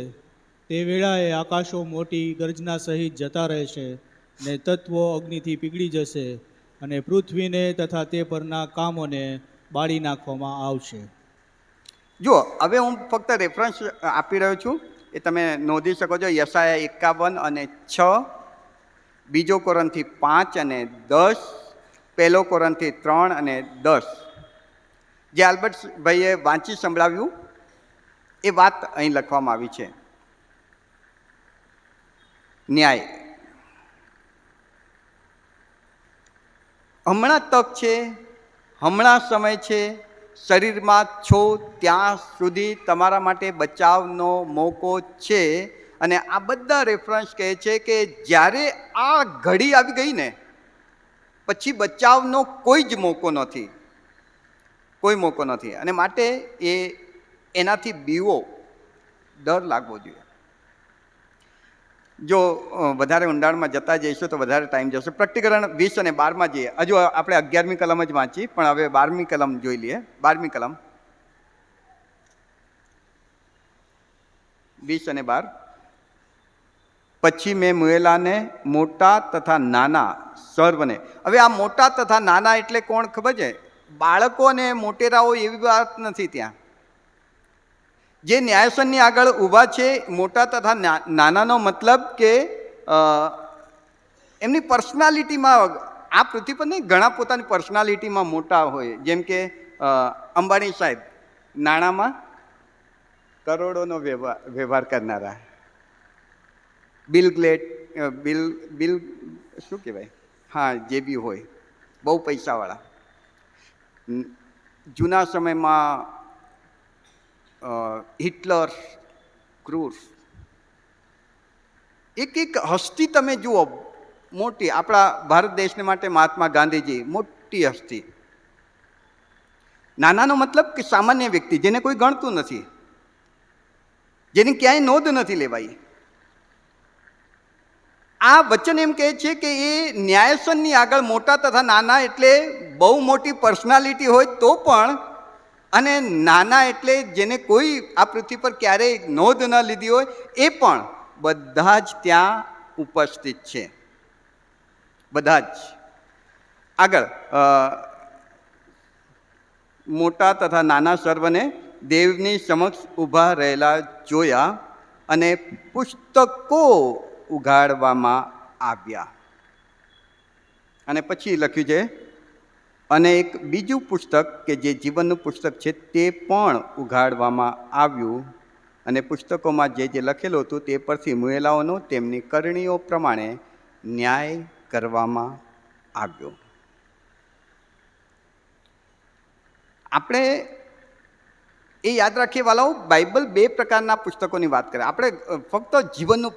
તે વેળાએ આકાશો મોટી ગર્જના સહિત જતા રહેશે, ને તત્વો અગ્નિથી પીગળી જશે, અને પૃથ્વીને તથા તે પરના કામોને બાળી નાખવામાં આવશે. જુઓ, હવે હું ફક્ત રેફરન્સ આપી રહ્યો છું, એ તમે નોંધી શકો છો. યશાયા 51 અને 6, બીજો કોરંથી 5 અને 10, પહેલો કોરંથી 3 અને 10. જે આલ્બર્ટ ભાઈએ વાંચી સંભળાવ્યું એ વાત અહીં લખવામાં આવી છે. ન્યાય હમણાં તક છે, હમણાં સમય છે, શરીરમાં છો ત્યાં સુધી તમારા માટે બચાવનો મોકો છે. અને આ બધા રેફરન્સ કહે છે કે જ્યારે આ ઘડી આવી ગઈ ને પછી બચાવનો કોઈ જ મોકો નથી, કોઈ મોકો નથી. અને માટે એનાથી બીવો, ડર લાગવો જોઈએ. જો વધારે ઊંડાણમાં જતા જઈશું તો વધારે ટાઈમ જશે. પ્રકટીકરણ 20 અને 12માં જઈએ. હજુ આપણે 11મી કલમ જ વાંચી, પણ હવે 12મી કલમ જોઈ લઈએ. 12મી કલમ 20 અને 12. પછી મેં મુએલાને, મોટા તથા નાના સર્વને. હવે આ મોટા તથા નાના એટલે કોણ ખબર છે? બાળકો અને મોટેરાઓ એવી વાત નથી ત્યાં. જે ન્યાયસનની આગળ ઊભા છે, મોટા તથા નાનાનો મતલબ કે એમની પર્સનાલિટીમાં, આ પૃથ્વી પર નહીં, ઘણા પોતાની પર્સનાલિટીમાં મોટા હોય. જેમ કે અંબાણી સાહેબ નાણાંમાં કરોડોનો વ્યવહાર કરનારા, બિલ શું કહેવાય, હા, જે બી હોય, બહુ પૈસાવાળા. જૂના સમયમાં હિટલર, ક્રૂર, એક હસ્તી તમે જુઓ મોટી. આપણા ભારત દેશને માટે મહાત્મા ગાંધીજી મોટી હસ્તી. નાનાનો મતલબ કે સામાન્ય વ્યક્તિ, જેને કોઈ ગણતું નથી, જેની ક્યાંય નોંધ નથી લેવાઈ. આ વચન એમ કહે છે કે એ ન્યાયસનની આગળ મોટા તથા નાના એટલે બહુ મોટી પર્સનાલિટી હોય તો પણ, અને નાના એટલે જેને કોઈ આ પૃથ્વી પર ક્યારેય નોંધ ન લીધી હોય એ પણ, બધા જ ત્યાં ઉપસ્થિત છે. બધા જ. આગળ મોટા તથા નાના સર્વને દેવની સમક્ષ ઊભા રહેલા જોયા, અને પુસ્તકો ઉઘાડવામાં આવ્યા. અને પછી લખ્યું છે, અને એક બીજું પુસ્તક કે જે જીવનનું પુસ્તક છે તે પણ ઉઘાડવામાં આવ્યું, અને પુસ્તકોમાં જે જે લખેલું હતું તે પરથી મુએલાઓનો તેમની કરણીઓ પ્રમાણે ન્યાય કરવામાં આવ્યો. આપણે એ યાદ રાખીએ વાલાઓ, બાઇબલ બે પ્રકારના પુસ્તકોની વાત કરે. આપણે ફક્ત જીવનનું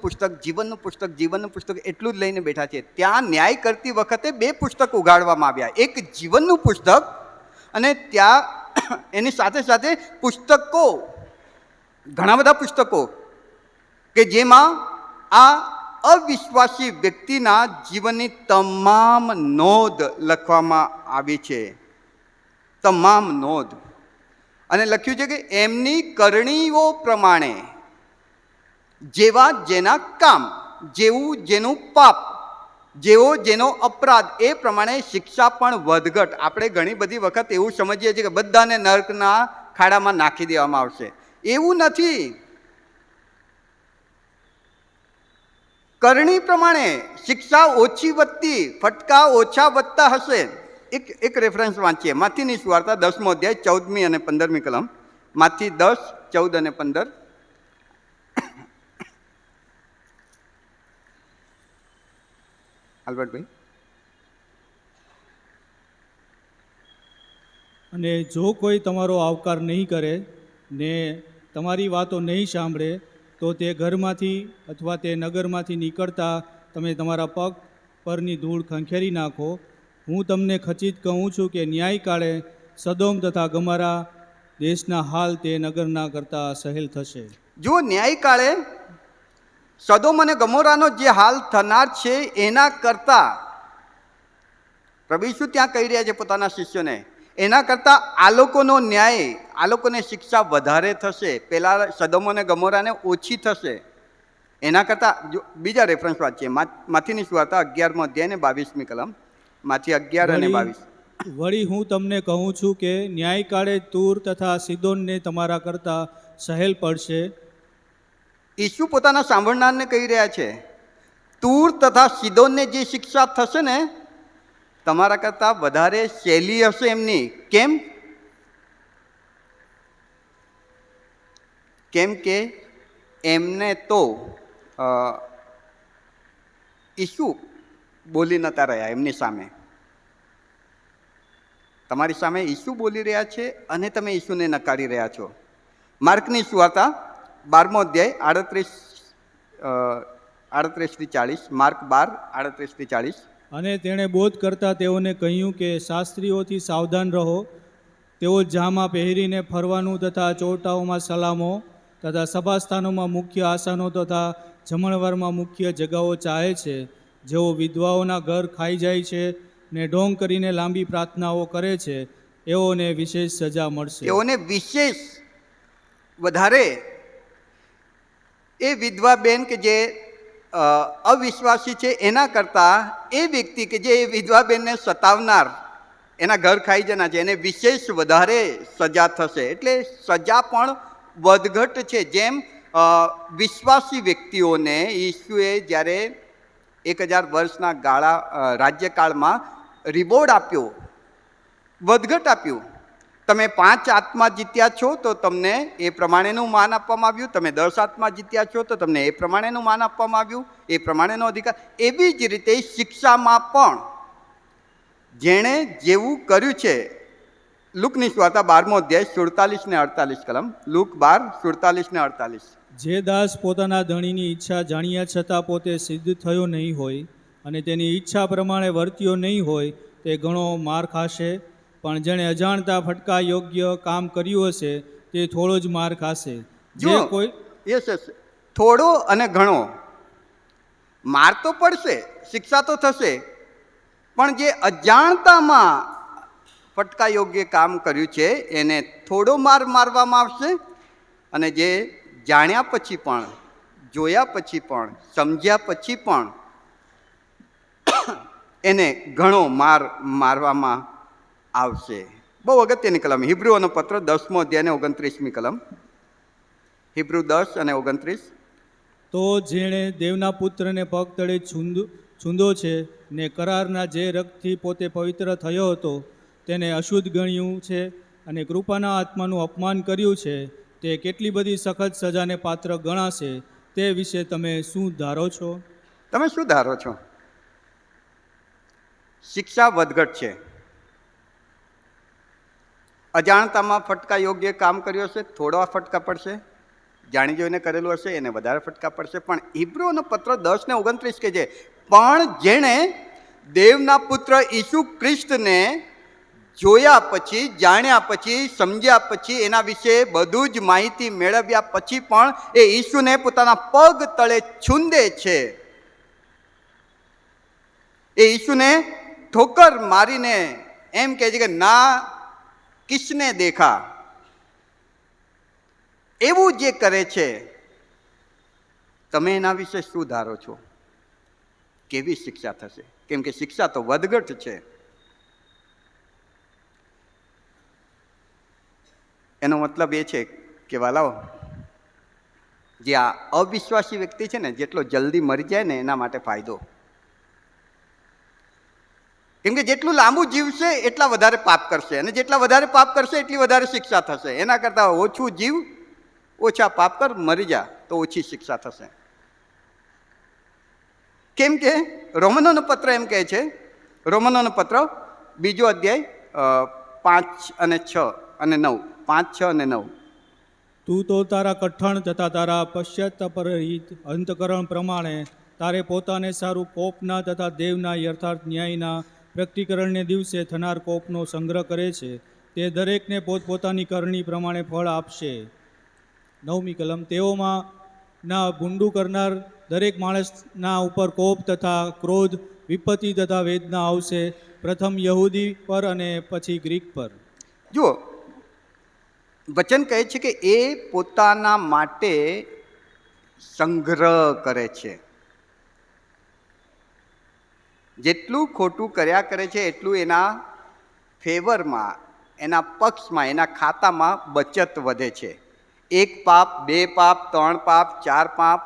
પુસ્તક એટલું જ લઈને બેઠા છીએ. ત્યાં ન્યાય કરતી વખતે બે પુસ્તક ઉગાડવામાં આવ્યા. એક જીવનનું પુસ્તક અને ત્યાં એની સાથે સાથે પુસ્તકો, ઘણા બધા પુસ્તકો કે જેમાં આ અવિશ્વાસી વ્યક્તિના જીવનની તમામ નોંધ લખવામાં આવી છે. તમામ નોંધ. અને લખ્યું છે કે એમની કરણીઓ પ્રમાણે, જેવા જેના કામ, જેવું જેનું પાપ, જેવો જેનો અપરાધ, એ પ્રમાણે શિક્ષા પણ વધઘટ. આપણે ઘણી બધી વખત એવું સમજીએ છીએ કે બધાને નર્કના ખાડામાં નાખી દેવામાં આવશે. એવું નથી. કરણી પ્રમાણે શિક્ષા ઓછી વધતી, ફટકા ઓછા વધતા હશે. એક રેફરન્સ વાંચીએ, માથીની સુવાર્તા 10મો અધ્યાય 14મી અને 15મી કલમ. માથી 10, 14 અને 15. આલ્બર્ટભાઈ. અને જો કોઈ તમારો આવકાર નહીં કરે ને તમારી વાતો નહીં સાંભળે, તો તે ઘરમાંથી અથવા તે નગરમાંથી નીકળતા તમે તમારા પગ પરની ધૂળ ખંખેરી નાખો. હું તમને ખચિત કહું છું કે ન્યાયકાળે સદોમ તથા ગોમોરા દેશના હાલ તે નગરના કરતાં સહેલ થશે. જો ન્યાયકાળે સદોમ અને ગમોરાનો જે હાલ થનાર છે એના કરતાં, પ્રભુ ઈસુ ત્યાં કહી રહ્યા છે પોતાના શિષ્યોને, એના કરતાં આ લોકોનો ન્યાય, આ લોકોને શિક્ષા વધારે થશે. પહેલાં સદોમ અને ગમોરાને ઓછી થશે. એના કરતાં બીજા રેફરન્સ વાંચીએ, માથીની સુવાર્તા 11મો અધ્યાય ને 22મી કલમ. માથી 11 અને 22. વળી હું તમને કહું છું કે ન્યાયકાળે તૂર તથા સિદોનને તમારા કરતાં સહેલ પડશે. ઈસુ પોતાના સાંભળનારને કહી રહ્યા છે, તૂર તથા સિદોનને જે શિક્ષા થશે ને, તમારા કરતાં વધારે સહેલી હશે એમની. કેમ કે એમને તો ઈસુ બોલી નતા રહ્યા એમની સામે. તમારી સામે ઈસુ બોલી રહ્યા છે અને તમે ઈસુને નકારી રહ્યા છો. માર્કની સુવાર્તા 12મો અધ્યાય 38-40. માર્ક 12:38-40. અને તેણે બોધ કરતાં તેઓને કહ્યું કે શાસ્ત્રીઓથી સાવધાન રહો. તેઓ જામા પહેરીને ફરવાનું તથા ચોટાઓમાં સલામો તથા સભાસ્થાનોમાં મુખ્ય આસનો તથા જમણવારમાં મુખ્ય જગાઓ ચાહે છે. જેઓ વિધવાઓના ઘર ખાઈ જાય છે ને ઢોંગ કરીને લાંબી પ્રાર્થનાઓ કરે છે, એઓને વિશેષ સજા મળશે. એઓને વિશેષ વધારે. એ વિધવા બેન કે જે અવિશ્વાસી છે એના કરતાં એ વ્યક્તિ કે જે વિધવા બેનને સતાવનાર, એના ઘર ખાઈ જના છે, એને વિશેષ વધારે સજા થશે. એટલે સજા પણ વધઘટ છે. જેમ વિશ્વાસી વ્યક્તિઓને ઈસુએ જ્યારે 1000 વર્ષના રાજ્યકાળમાં રિવોર્ડ આપ્યો, વધઘટ આપ્યું. તમે 5 આત્મા જીત્યા છો તો તમને એ પ્રમાણેનું માન આપવામાં આવ્યું. તમે 10 આત્મા જીત્યા છો તો તમને એ પ્રમાણેનું માન આપવામાં આવ્યું, એ પ્રમાણેનો અધિકાર. એવી જ રીતે શિક્ષામાં પણ જેણે જેવું કર્યું છે. લુકની સુવાર્તા 12મો અધ્યાય 47 ને 48 કલમ. લુક 12:47 ને 48. જે દાસ પોતાના ધણીની ઈચ્છા જાણ્યા છતાં પોતે સિદ્ધ થયો નહીં હોય અને તેની ઈચ્છા પ્રમાણે વર્ત્યો નહીં હોય, તે ઘણો માર ખાશે. પણ જેણે અજાણતા ફટકા યોગ્ય કામ કર્યું હશે તે થોડો જ માર ખાશે. જે કોઈ યસ, થોડો અને ઘણો માર તો પડશે, શિક્ષા તો થશે, પણ જે અજાણતામાં ફટકા યોગ્ય કામ કર્યું છે એને થોડો માર મારવામાં આવશે. અને જે જાણ્યા પછી પણ, જોયા પછી પણ, સમજ્યા પછી પણ એને ઘણો માર મારવામાં આવશે. બહુ અગત્યની કલમ. હિબ્રુઓનો પત્ર 10મો અધ્યાય ને 29મી કલમ. હિબ્રુ 10 અને 29. તો જેણે દેવના પુત્રને પગ તળે છૂંદો છે ને કરારના જે રક્તથી પોતે પવિત્ર થયો હતો તેને અશુદ્ધ ગણ્યું છે અને કૃપાના આત્માનું અપમાન કર્યું છે, તે કેટલી બધી સખત સજાને પાત્ર ગણાશે, તે વિશે તમે શું ધારો છો? તમે શું ધારો છો? શિક્ષા વધઘટ છે. અજાણતામાં ફટકા યોગ્ય કામ કર્યો હશે, થોડા ફટકા પડશે. જાણી જોઈને કરેલું હશે એને વધારે ફટકા પડશે. પણ ઈબ્રુઓનો પત્ર 10:29 કહે છે, પણ જેણે દેવના પુત્ર ઈસુ ખ્રિસ્તને જોયા પછી, જાણ્યા પછી, સમજ્યા પછી, એના વિશે બધું જ માહિતી મેળવ્યા પછી પણ એ ઈસુને પોતાના પગ તળે છૂંદે છે. એ ઈસુને ઠોકર મારીને એમ કહે છે કે ના કિસને દેખા. એવું જે કરે છે, તમે એના વિશે શું ધારો છો? કેવી શિક્ષા થશે? કેમ કે શિક્ષા તો વધઘટ છે. એનો મતલબ એ છે કે વાલાઓ, જે આ અવિશ્વાસી વ્યક્તિ છે ને, જેટલો જલ્દી મરી જાય ને એના માટે ફાયદો. કેમ કે જેટલું લાંબુ જીવશે એટલા વધારે પાપ કરશે, અને જેટલા વધારે પાપ કરશે એટલી વધારે શિક્ષા થશે. એના કરતાં ઓછું જીવ, ઓછા પાપ કર, મરી જા તો ઓછી શિક્ષા થશે. કેમ કે રોમનોનો પત્ર એમ કહે છે, રોમનોનો પત્ર 2 અધ્યાય 5 અને 6 અને 9, 5, 6 અને 9. તું તો તારા કઠણ તથા તારા પશ્ચાતાપરહિત અંતકરણ પ્રમાણે તારે પોતાને સારું કોપના તથા દેવના યથાર્થ ન્યાયના પ્રગટીકરણને દિવસે થનાર કોપનો સંગ્રહ કરે છે. તે દરેકને પોતપોતાની કરણી પ્રમાણે ફળ આપશે. 9મી કલમ. તેઓમાં ના ભૂંડું કરનાર દરેક માણસના ઉપર કોપ તથા ક્રોધ, વિપત્તિ તથા વેદના આવશે, પ્રથમ યહૂદી પર અને પછી ગ્રીક પર. જુઓ, વચન કહે છે કે એ પોતાના માટે સંગ્રહ કરે છે. જેટલું ખોટું કર્યા કરે છે એટલું એના ફેવરમાં, એના પક્ષમાં, એના ખાતામાં બચત વધે છે. 1 પાપ, 2 પાપ, 3 પાપ, 4 પાપ,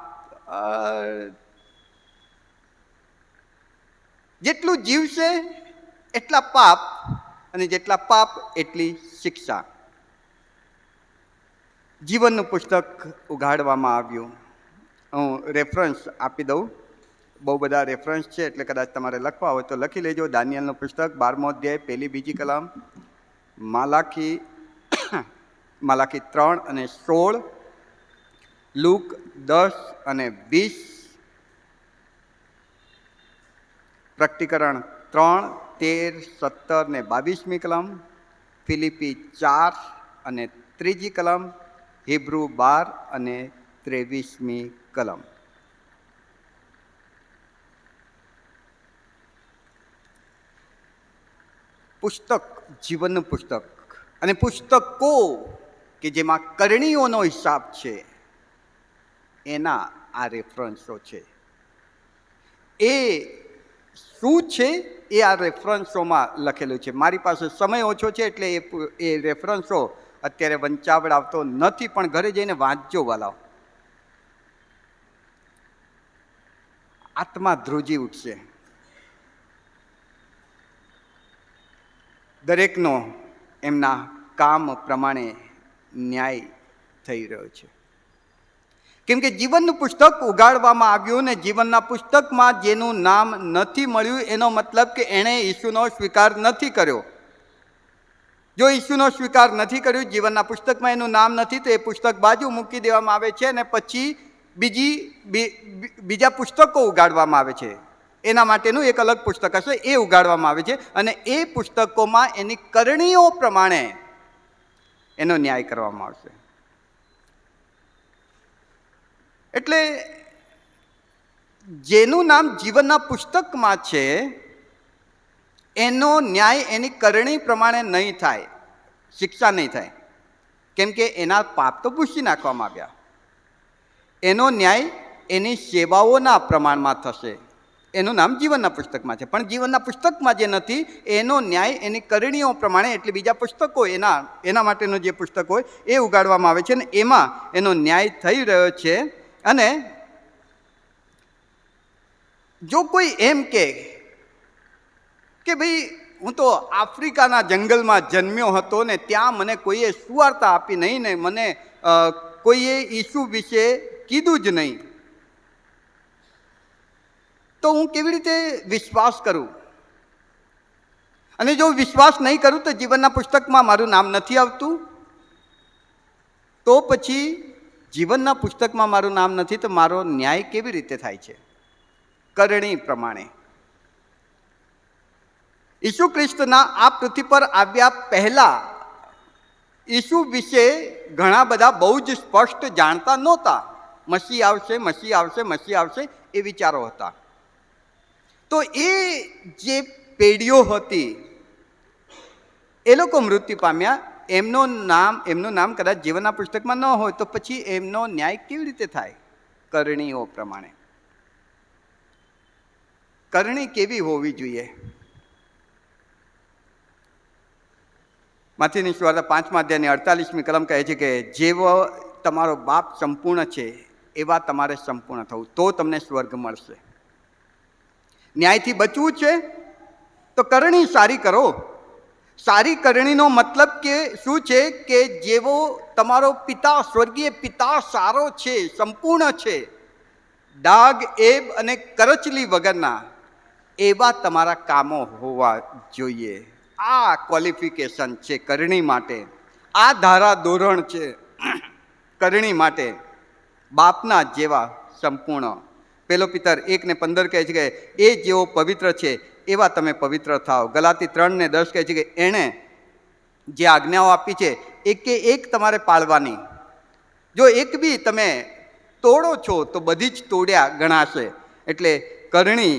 જેટલું જીવશે એટલા પાપ, અને જેટલા પાપ એટલી શિક્ષા. જીવનનું પુસ્તક ઉઘાડવામાં આવ્યું. હું રેફરન્સ આપી દઉં. બહુ બધા રેફરન્સ છે એટલે કદાચ તમારે લખવા હોય તો લખી લેજો. દાનિયેલનું પુસ્તક 12મો અધ્યાય 1-2 કલમ, માલાખી 3 અને 16, લૂક 10 અને 20, પ્રકટીકરણ 3, 13, 17 ને 22મી કલમ, ફિલિપી 4 અને 3જી કલમ, હિબ્રુ 12 અને 23મી કલમ. પુસ્તક, જીવનનું પુસ્તક, અને પુસ્તકો કે જેમાં કરણીઓનો હિસાબ છે, એના આ રેફરન્સો છે. એ શું છે એ આ રેફરન્સોમાં લખેલું છે. મારી પાસે સમય ઓછો છે એટલે એ રેફરન્સો અત્યારે વંચાવડાવતો નથી, પણ ઘરે જઈને વાંચજો વાલાઓ. આત્મા ધ્રુજી ઉઠશે. દરેકનો એમના કામ પ્રમાણે ન્યાય થઈ રહ્યો છે. કેમ કે જીવનનું પુસ્તક ઉગાડવામાં આવ્યું ને જીવનના પુસ્તકમાં જેનું નામ નથી મળ્યું, એનો મતલબ કે એણે ઈસુનો સ્વીકાર નથી કર્યો. જો ઈસુનો સ્વીકાર નથી કર્યો, જીવનના પુસ્તકમાં એનું નામ નથી, તો એ પુસ્તક બાજુ મૂકી દેવામાં આવે છે અને પછી બીજા પુસ્તકો ઉગાડવામાં આવે છે. એના માટેનું એક અલગ પુસ્તક હશે, એ ઉગાડવામાં આવે છે, અને એ પુસ્તકોમાં એની કરણીઓ પ્રમાણે એનો ન્યાય કરવામાં આવશે. એટલે જેનું નામ જીવનના પુસ્તકમાં છે એનો ન્યાય એની કરણી પ્રમાણે નહીં થાય, શિક્ષા નહીં થાય. કેમ કે એના પાપ તો ભૂંસી નાખવામાં આવ્યા. એનો ન્યાય એની સેવાઓના પ્રમાણમાં થશે. એનું નામ જીવનના પુસ્તકમાં છે, પણ જીવનના પુસ્તકમાં જે નથી એનો ન્યાય એની કરણીઓ પ્રમાણે, એટલે બીજા પુસ્તકો એના માટેનો જે પુસ્તક હોય એ ઉગાડવામાં આવે છે, ને એમાં એનો ન્યાય થઈ રહ્યો છે. અને જો કોઈ એમ કે ભાઈ હું તો આફ્રિકાના જંગલમાં જન્મ્યો હતો ને ત્યાં મને કોઈએ સુવાર્તા આપી નહીં ને મને કોઈએ ઈસુ વિશે કીધું જ નહીં, તો હું કેવી રીતે વિશ્વાસ કરું? અને જો વિશ્વાસ નહીં કરું તો જીવનના પુસ્તકમાં મારું નામ નથી આવતું, તો પછી જીવનના પુસ્તકમાં મારું નામ નથી તો મારો ન્યાય કેવી રીતે થાય છે? કરણી પ્રમાણે. ઈસુ ખ્રિસ્તના આ પૃથ્વી પર આવ્યા પહેલા ઈસુ વિશે ઘણા બધા બહુ જ સ્પષ્ટ જાણતા નહોતા. મસીહ આવશે, મસીહ આવશે, મસીહ આવશે એ વિચારો હતા. તો એ જે પેઢીઓ હતી એ લોકો મૃત્યુ પામ્યા. એમનું નામ કદાચ જીવનના પુસ્તકમાં ન હોય તો પછી એમનો ન્યાય કેવી રીતે થાય? કરણીઓ પ્રમાણે. કરણી કેવી હોવી જોઈએ? માથીની સુવાર્તા 5મા અધ્યાયની 48મી કલમ કહે છે કે જેવો તમારો બાપ સંપૂર્ણ છે એવા તમારે સંપૂર્ણ થવું, તો તમને સ્વર્ગ મળશે. ન્યાયથી બચવું છે તો કરણી સારી કરો. સારી કરણીનો મતલબ કે શું છે? કે જેવો તમારો પિતા, સ્વર્ગીય પિતા સારો છે, સંપૂર્ણ છે, ડાઘ, એબ અને કરચલી વગરના, એવા તમારા કામો હોવા જોઈએ. આ ક્વોલિફિકેશન છે કરણી માટે. આ ધારા ધોરણ છે કરણી માટે. બાપના જેવા સંપૂર્ણ. 1 પિતર 1:15 કહે છે કે એ જેવો પવિત્ર છે એવા તમે પવિત્ર થાઓ. ગલાતી 3:10 કહે છે કે એણે જે આજ્ઞાઓ આપી છે એક તમારે પાળવાની. જો એક બી તમે તોડો છો તો બધી જ તોડ્યા ગણાશે. એટલે કરણી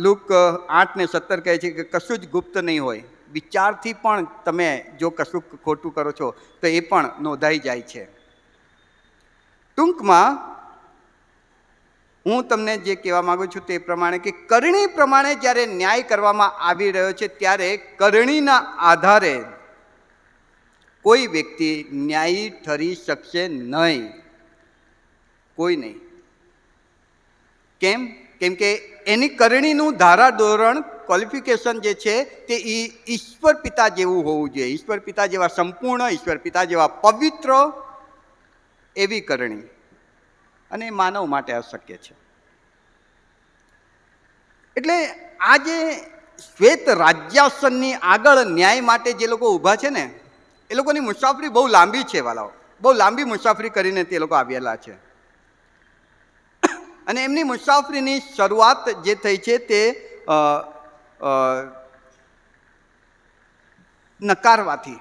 લુક 8:17 કહે છે કે કશું જ ગુપ્ત નહીં હોય. વિચારથી પણ તમે જો કશું ખોટું કરો છો તો એ પણ નોંધાઈ જાય છે. ટૂંકમાં હું તમને જે કહેવા માગું છું તે પ્રમાણે કે કરણી પ્રમાણે જ્યારે ન્યાય કરવામાં આવી રહ્યો છે ત્યારે કરણીના આધારે કોઈ વ્યક્તિ ન્યાયી ઠરી શકશે નહીં. કોઈ નહીં. કેમ? કેમ કે એની કરણીનું ધારા ધોરણ, ક્વોલિફિકેશન જે છે તે ઈશ્વર પિતા જેવું હોવું જોઈએ. ઈશ્વર પિતા જેવા સંપૂર્ણ, ઈશ્વર પિતા જેવા પવિત્ર, એવી કરણી. અને માનવ માટે અશક્ય છે. એટલે આ જે શ્વેત રાજ્યાસનની આગળ ન્યાય માટે જે લોકો ઊભા છે ને, એ લોકોની મુસાફરી બહુ લાંબી છે વાલાઓ. બહુ લાંબી મુસાફરી કરીને તે લોકો આવેલા છે. અને એમની મુસાફરીની શરૂઆત જે થઈ છે તે નકારવાથી,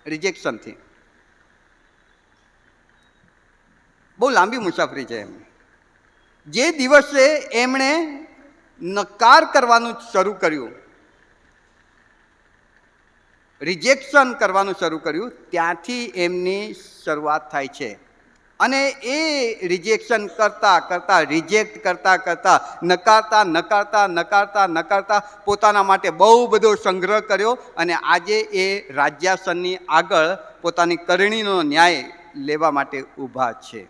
રિજેક્શનથી. બહુ લાંબી મુસાફરી છે એમની. જે દિવસે એમણે નકાર કરવાનું શરૂ કર્યું, રિજેક્શન કરવાનું શરૂ કર્યું, ત્યાંથી એમની શરૂઆત થાય છે. અને એ રિજેક્શન કરતા રિજેક્ટ કરતા નકારતા પોતાના માટે બહુ બધો સંગ્રહ કર્યો. અને આજે એ રાજ્યાસનની આગળ પોતાની કરણીનો ન્યાય લેવા માટે ઊભા છે.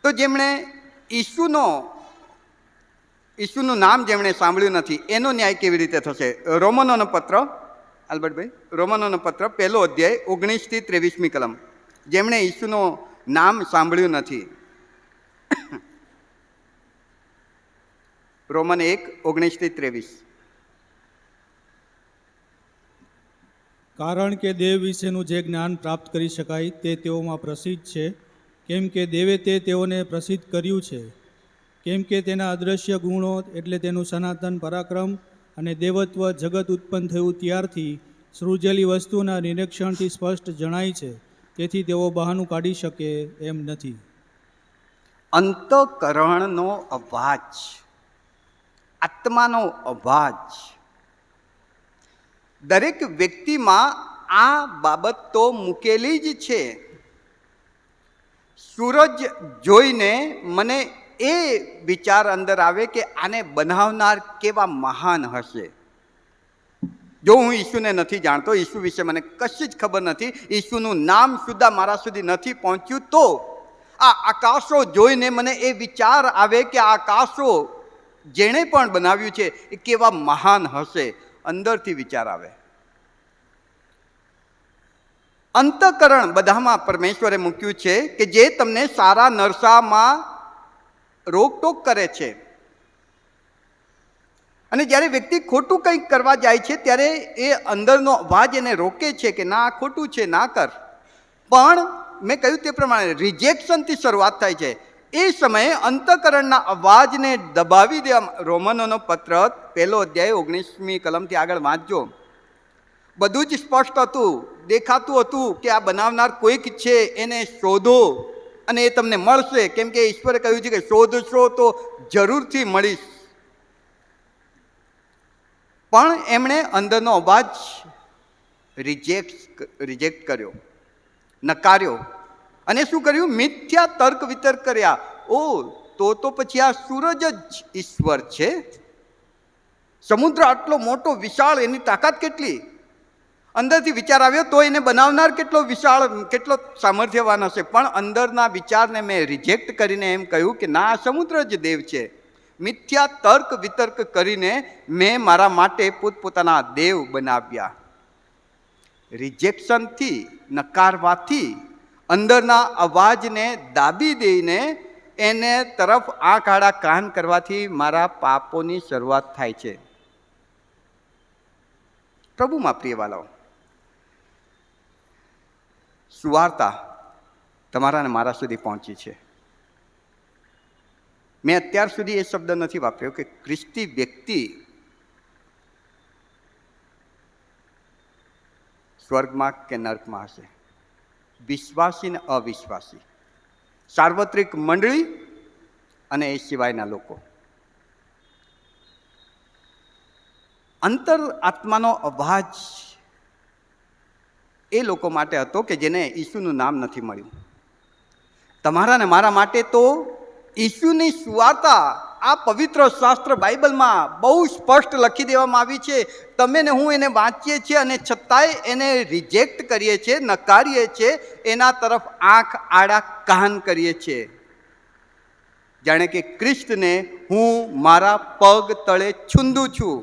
તો જેમણે ઈસુનું નામ જેમણે સાંભળ્યું નથી એનો ન્યાય કેવી રીતે થશે? રોમનોનો પત્ર, આલ્બર્ટભાઈ, રોમનોનો પત્ર 1 અધ્યાય 19-23મી કલમ. જેમણે ઈસુનું નામ સાંભળ્યું નથી. રોમન 1:19-23. કારણ કે દેવ વિશેનું જે જ્ઞાન પ્રાપ્ત કરી શકાય તે તેઓમાં પ્રસિદ્ધ છે, કેમ કે દેવે તે તેઓને પ્રસિદ્ધ કર્યું છે. કેમ કે તેના અદૃશ્ય ગુણો એટલે તેનું સનાતન પરાક્રમ અને દેવત્વ જગત ઉત્પન્ન થયું ત્યારથી સૃજેલી વસ્તુના નિરીક્ષણથી સ્પષ્ટ જણાય છે. તેથી તેઓ બહાનું કાઢી શકે એમ નથી. અંતઃકરણનો અવાજ, આત્માનો અવાજ. દરેક વ્યક્તિમાં આ બાબત તો મૂકેલી જ છે. સૂરજ જોઈને મને એ વિચાર અંદર આવે કે આને બનાવનાર કેવા મહાન હશે. જો હું ઈસુને નથી જાણતો, ઈસુ વિશે મને કશી જ ખબર નથી, ઈસુનું નામ સુદ્ધા મારા સુધી નથી પહોંચ્યું, તો આ આકાશો જોઈને મને એ વિચાર આવે કે આ આકાશો જેણે પણ બનાવ્યું છે એ કેવા મહાન હશે. અંદરથી વિચાર આવે. અંતઃકરણ બધામાં પરમેશ્વરે મૂક્યું છે કે જે તમને સારા નરસામાં રોકટોક કરે છે. અને જ્યારે વ્યક્તિ ખોટું કંઈક કરવા જાય છે ત્યારે એ અંદરનો અવાજ એને રોકે છે કે ના, આ ખોટું છે, ના કર. પણ મેં કહ્યું તે પ્રમાણે રિજેક્શનથી શરૂઆત થાય છે. એ સમયે અંતઃકરણના અવાજને દબાવી દેવા. રોમનોનો પત્ર 1 અધ્યાય 19મી કલમથી આગળ વાંચજો. બધું જ સ્પષ્ટ હતું, દેખાતું હતું કે આ બનાવનાર કોઈક છે, એને શોધો અને એ તમને મળશે, કેમ કે ઈશ્વરે કહ્યું છે કે શોધશો તો જરૂરથી મળીશ. પણ એમણે અંદરનો અવાજ રિજેક્ટ કર્યો, નકાર્યો. અને શું કર્યું? મિથ્યા તર્ક વિતર્ક કર્યા. તો પછી આ સૂરજ જ ઈશ્વર છે? સમુદ્ર આટલો મોટો વિશાળ, એની તાકાત કેટલી? અંદરથી વિચાર આવ્યો તો એને બનાવનાર કેટલો વિશાળ, કેટલો સામર્થ્યવાન હશે. પણ અંદરના વિચારને મેં રિજેક્ટ કરીને એમ કહ્યું કે ના, આ સમુદ્ર જ દેવ છે. મિથ્યા તર્ક વિતર્ક કરીને મેં મારા માટે પોતપોતાના દેવ બનાવ્યા. રિજેક્શનથી, નકારવાથી, અંદરના અવાજને દાબી દઈને એને તરફ આંખ આડા કાન કરવાથી મારા પાપોની શરૂઆત થાય છે. પ્રભુમાં પ્રિયવાલાઓ, સુવાર્તા તમારા અને મારા સુધી પહોંચી છે. મેં અત્યાર સુધી એ શબ્દ નથી વાપર્યો કે ખ્રિસ્તી વ્યક્તિ સ્વર્ગમાં કે નર્કમાં હશે. વિશ્વાસી ને અવિશ્વાસી, સાર્વત્રિક મંડળી અને એ સિવાયના લોકો. અંતર આત્માનો અવાજ એ લોકો માટે હતો કે જેને ઈસુનું નામ નથી મળ્યું. તમારા ને મારા માટે તો ઈસુની સુવાર્તા, આ પવિત્ર શાસ્ત્ર બાઇબલમાં બહુ સ્પષ્ટ લખી દેવામાં આવી છે. તમે ને હું એને વાંચીએ છીએ અને છતાંય એને રિજેક્ટ કરીએ છીએ, નકારીએ છીએ, એના તરફ આંખ આડા કાન કરીએ છીએ. જાણે કે ખ્રિસ્તને હું મારા પગ તળે છૂંદું છું.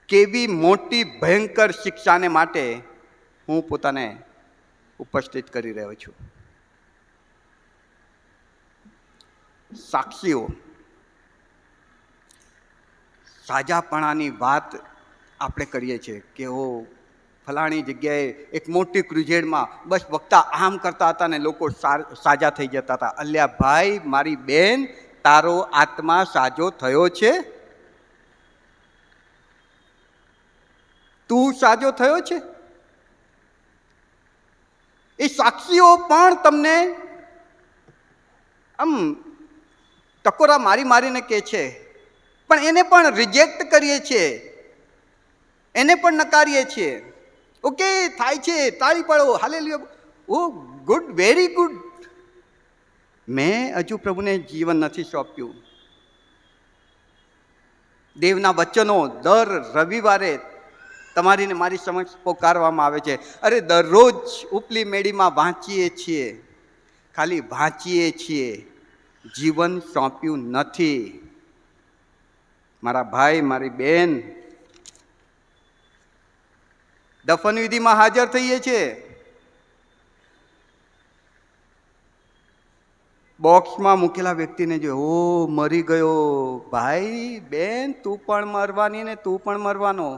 કેવી મોટી ભયંકર શિક્ષાને માટે હું પોતાને ઉપસ્થિત કરી રહ્યો છું. સાક્ષીઓ, સાજાપણાની વાત આપણે કરીએ છીએ કે ફલાણી જગ્યાએ એક મોટી ક્રુઝેડમાં બસ વક્તા આમ કરતા હતા ને લોકો સાજા થઈ જતા હતા. અલ્યા ભાઈ, મારી બેન, તારો આત્મા સાજો થયો છે? તું સાજો થયો છે? એ સાક્ષીઓ પણ તમને આમ ટકોરા મારી મારીને કહે છે, પણ એને પણ રિજેક્ટ કરીએ છીએ, એને પણ નકારીએ છીએ. ઓકે, થાય છે, તાળી પાડો, હાલેલુયા, ઓ ગુડ, વેરી ગુડ. મેં હજુ પ્રભુને જીવન નથી સોંપ્યું. દેવના વચનો દર રવિવારે તમારી ને મારી સમક્ષ પોકારવામાં આવે છે. અરે દરરોજ ઉપલી મેળીમાં વાંચીએ છીએ, ખાલી વાંચીએ છીએ, જીવન સોંપ્યું નથી. મારા ભાઈ, મારી બેન, દફન વિધિમાં હાજર થઈએ છીએ, બોક્સમાં મૂકેલા વ્યક્તિને જો મરી ગયો. ભાઈ બેન, તું પણ મરવાની ને તું પણ મરવાનો.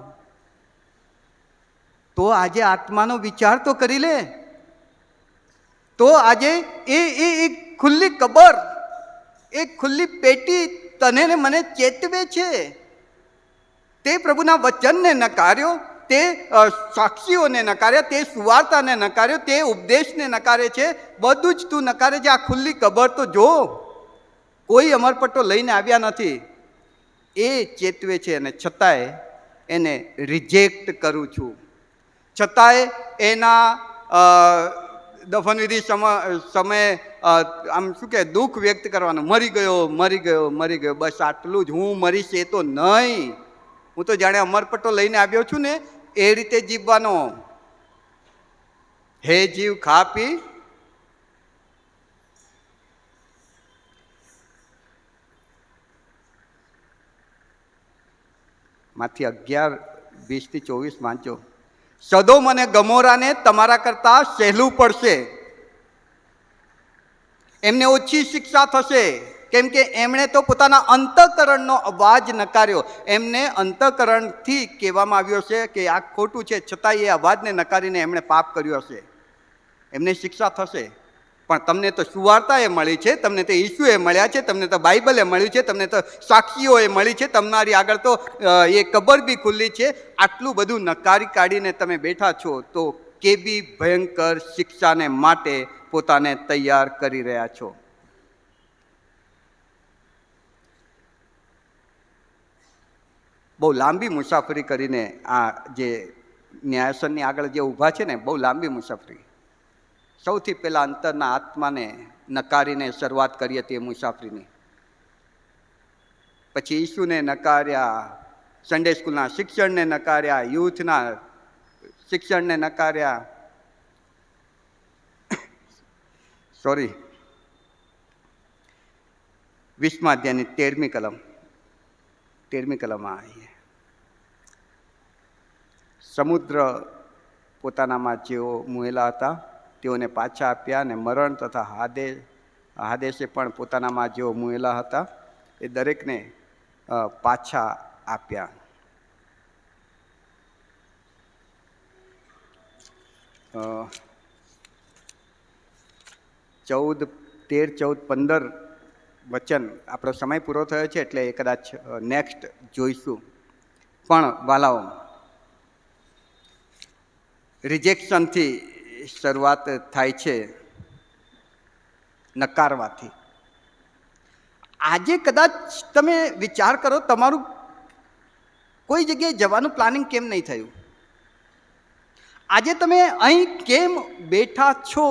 તો આજે આત્માનો વિચાર તો કરી લે. તો આજે એ ખુલ્લી કબર, એ ખુલ્લી પેટી તને ને મને ચેતવે છે. તે પ્રભુના વચનને નકાર્યો, તે સાક્ષીઓને નકાર્યા, તે સુવાર્તાને નકાર્યો, તે ઉપદેશને નકારે છે. બધું જ તું નકારે છે. આ ખુલ્લી કબર તો જો, કોઈ અમરપટ્ટો લઈને આવ્યા નથી. એ ચેતવે છે અને છતાંય એને રિજેક્ટ કરું છું. છતાંય એના દફનવિધિ સમયે આમ શું કે દુઃખ વ્યક્ત કરવાનું, મરી ગયો, મરી ગયો, મરી ગયો, બસ આટલું જ. હું મરીશ એ તો નહીં. હું તો જાણે અમરપટ્ટો લઈને આવ્યો છું ને એ રીતે જીવવાનો. હે જીવ, ખા પી. માંથી 11:20-24 વાંચો. સદોમ અને ગમોરાને તમારા કરતાં સહેલું પડશે. એમને ઓછી શિક્ષા થશે, કેમ કે એમણે તો પોતાના અંતઃકરણનો અવાજ નકાર્યો. એમને અંતઃકરણથી કહેવામાં આવ્યો છે કે આ ખોટું છે, છતાંય એ અવાજને નકારીને એમણે પાપ કર્યું હશે. એમને શિક્ષા થશે. પણ તમને તો સુવાર્તા એ મળી છે, તમને તો ઈસુએ મળ્યા છે, તમને તો બાઇબલે મળ્યું છે, તમને તો સાક્ષીઓએ મળી છે, તમારી આગળ તો એ કબર બી ખુલ્લી છે. આટલું બધું નકારી કાઢીને તમે બેઠા છો તો કેવી ભયંકર શિક્ષાને માટે પોતાને તૈયાર કરી રહ્યા છો. બહુ લાંબી મુસાફરી કરીને આ જે ન્યાયાસનની આગળ જે ઊભા છે ને, બહુ લાંબી મુસાફરી. સૌથી પહેલાં અંતરના આત્માને નકારીને શરૂઆત કરી હતી એ મુસાફરીની. પછી ઈસુને નકાર્યા, સન્ડે સ્કૂલના શિક્ષણને નકાર્યા, યુથના શિક્ષણને નકાર્યા. સોરી, 20મા અધ્યાયની 13મી કલમમાં આવીએ. સમુદ્ર પોતાનામાં જેઓ મુએલા હતા તેઓને પાછા આપ્યા, અને મરણ તથા હાદેસે પણ પોતાનામાં જેઓ મુએલા હતા એ દરેકને પાછા આપ્યા. અ 13, 14, 15 વચન. આપણો સમય પૂરો થયો છે એટલે એ કદાચ નેક્સ્ટ જોઈશું. પણ વાલાઓ, રિજેક્શનથી શરૂઆત થાય છે, નકારવાથી. આજે કદાચ તમે વિચાર કરો, તમારું કોઈ જગ્યાએ જવાનું પ્લાનિંગ કેમ નહીં થયું? આજે તમે અહીં કેમ બેઠા છો?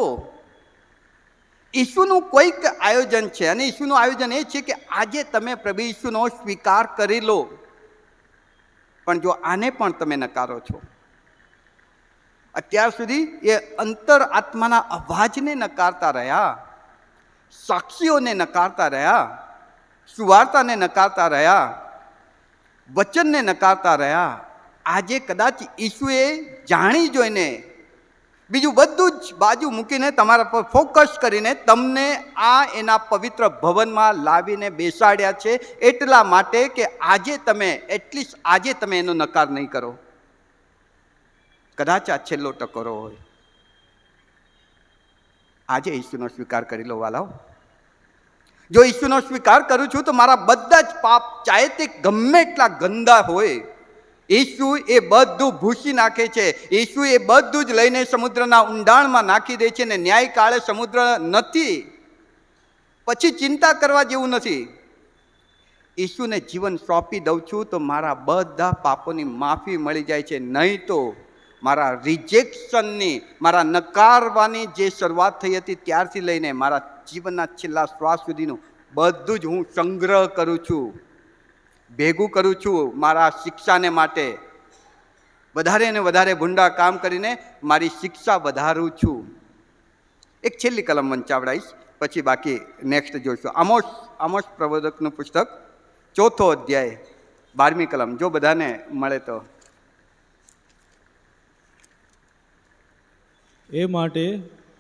ઈસુનું કોઈક આયોજન છે, અને ઈસુનું આયોજન એ છે કે આજે તમે પ્રભુ ઈસુનો સ્વીકાર કરી લો. પણ જો આને પણ તમે નકારો છો, અત્યાર સુધી એ અંતર આત્માના અવાજને નકારતા રહ્યા, સાક્ષીઓને નકારતા રહ્યા, સુવાર્તાને નકારતા રહ્યા, વચનને નકારતા રહ્યા. આજે કદાચ ઈસુએ જાણી જોઈને બીજું બધું જ બાજુ મૂકીને તમારા પર ફોકસ કરીને તમને આ એના પવિત્ર ભવનમાં લાવીને બેસાડ્યા છે, એટલા માટે કે આજે તમે એટલીસ્ટ આજે તમે એનો નકાર નહીં કરો. કદાચ આ છેલ્લો ટકોરો હોય. આજે ઈસુનો સ્વીકાર કરી લો વાલાઓ. જો ઈસુનો સ્વીકાર કરું છું તો મારા બધા જ પાપ, ચાહે તે ગમે એટલા ગંદા હોય, ઈસુ એ બધું ભૂસી નાખે છે. ઈસુ એ બધું જ લઈને સમુદ્રના ઊંડાણમાં નાખી દે છે, ને ન્યાયકાળે સમુદ્ર નથી, પછી ચિંતા કરવા જેવું નથી. ઈસુને જીવન સોંપી દઉં છું તો મારા બધા પાપોની માફી મળી જાય છે. નહીં તો મારા રિજેક્શનની, મારા નકારવાની જે શરૂઆત થઈ હતી ત્યારથી લઈને મારા જીવનના છેલ્લા શ્વાસ સુધીનું બધું જ હું સંગ્રહ કરું છું, ભેગું કરું છું મારા શિક્ષાને માટે. વધારે ને વધારે ભૂંડા કામ કરીને મારી શિક્ષા વધારું છું. એક છેલ્લી કલમ વંચાવડાવીશ, પછી બાકી નેક્સ્ટ જોઈશું. આમોસ પ્રબોધકનું પુસ્તક 4થો અધ્યાય 12મી કલમ, જો બધાને મળે તો. એ માટે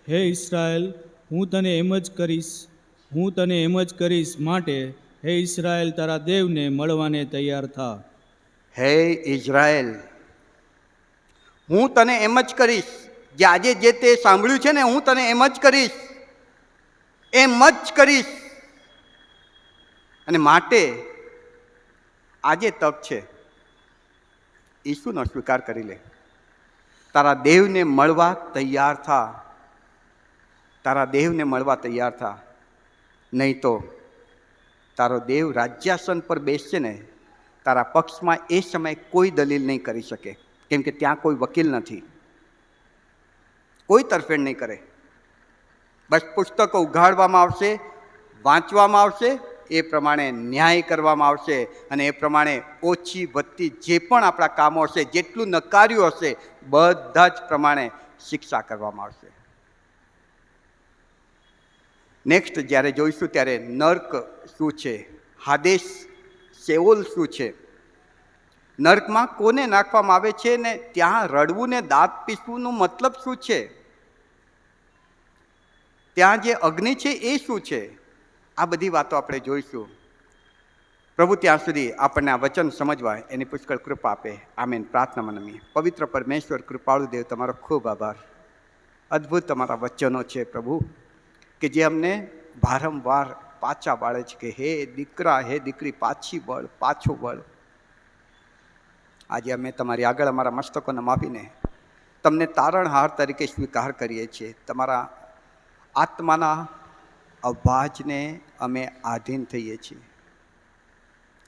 હે ઇસ્રાએલ, હું તને એમ જ કરીશ માટે હે ઇસ્રાએલ, તારા દેવને મળવાને તૈયાર થા. હે ઇઝરાયલ, હું તને એમ જ કરીશ. જે આજે જે તે સાંભળ્યું છે ને, હું તને એમ જ કરીશ, એમ જ કરીશ. અને માટે આજે તક છે, ઈસુનો સ્વીકાર કરી લે. તારા દેવને મળવા તૈયાર થા. તારા દેવને મળવા તૈયાર થા. નહીં તો તારો દેવ રાજ્યાસન પર બેસશે ને, તારા પક્ષમાં એ સમયે કોઈ દલીલ નહીં કરી શકે, કેમ કે ત્યાં કોઈ વકીલ નથી, કોઈ તરફેણ નહીં કરે. બસ પુસ્તકો ઉઘાડવામાં આવશે, વાંચવામાં આવશે, એ પ્રમાણે ન્યાય કરવામાં આવશે, અને એ પ્રમાણે ઓછી વધતી જે પણ આપણા કામો હશે, જેટલું નકાર્યું હશે, બધા જ પ્રમાણે શિક્ષા કરવામાં આવશે. નેક્સ્ટ જ્યારે જોઈશું ત્યારે નર્ક શું છે, હાદેશ, શેઓલ શું છે, નર્કમાં કોને નાખવામાં આવે છે ને ત્યાં રડવું ને દાંત પીસવુંનું મતલબ શું છે? ત્યાં જે અગ્નિ છે એ શું છે? આ બધી વાતો આપણે જોઈશું. પ્રભુ ત્યાં સુધી આપણને આ વચન સમજવા એની પુષ્કળ કૃપા આપે. આમીન. પ્રાર્થના મનમી. પવિત્ર પરમેશ્વર કૃપાળુ દેવ, તમારો ખૂબ આભાર. અદ્ભુત તમારા વચનો છે પ્રભુ, કે જે અમને વારંવાર પાછા વાળે છે કે હે દીકરા, હે દીકરી, પાછી વળ, પાછું વળ. આજે અમે તમારી આગળ અમારા મસ્તકોને માપીને તમને તારણહાર તરીકે સ્વીકાર કરીએ છીએ. તમારા આત્માના અવાજને અમે આધીન થઈએ છીએ.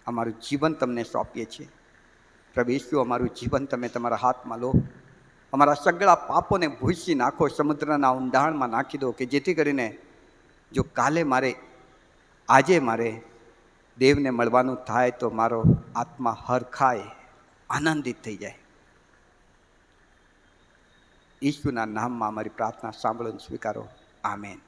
અમારું જીવન તમને સોંપીએ છીએ. પ્રભુ ઈસુ, અમારું જીવન તમે તમારા હાથમાં લો. અમારા સગળા પાપોને ભૂંસી નાખો, સમુદ્રના ઊંડાણમાં નાખી દો, કે જેથી કરીને જો કાલે આજે મારે દેવને મળવાનું થાય તો મારો આત્મા હરખાય, આનંદિત થઈ જાય. ઈસુના નામમાં અમારી પ્રાર્થના સાંભળો અને સ્વીકારો. આમેન.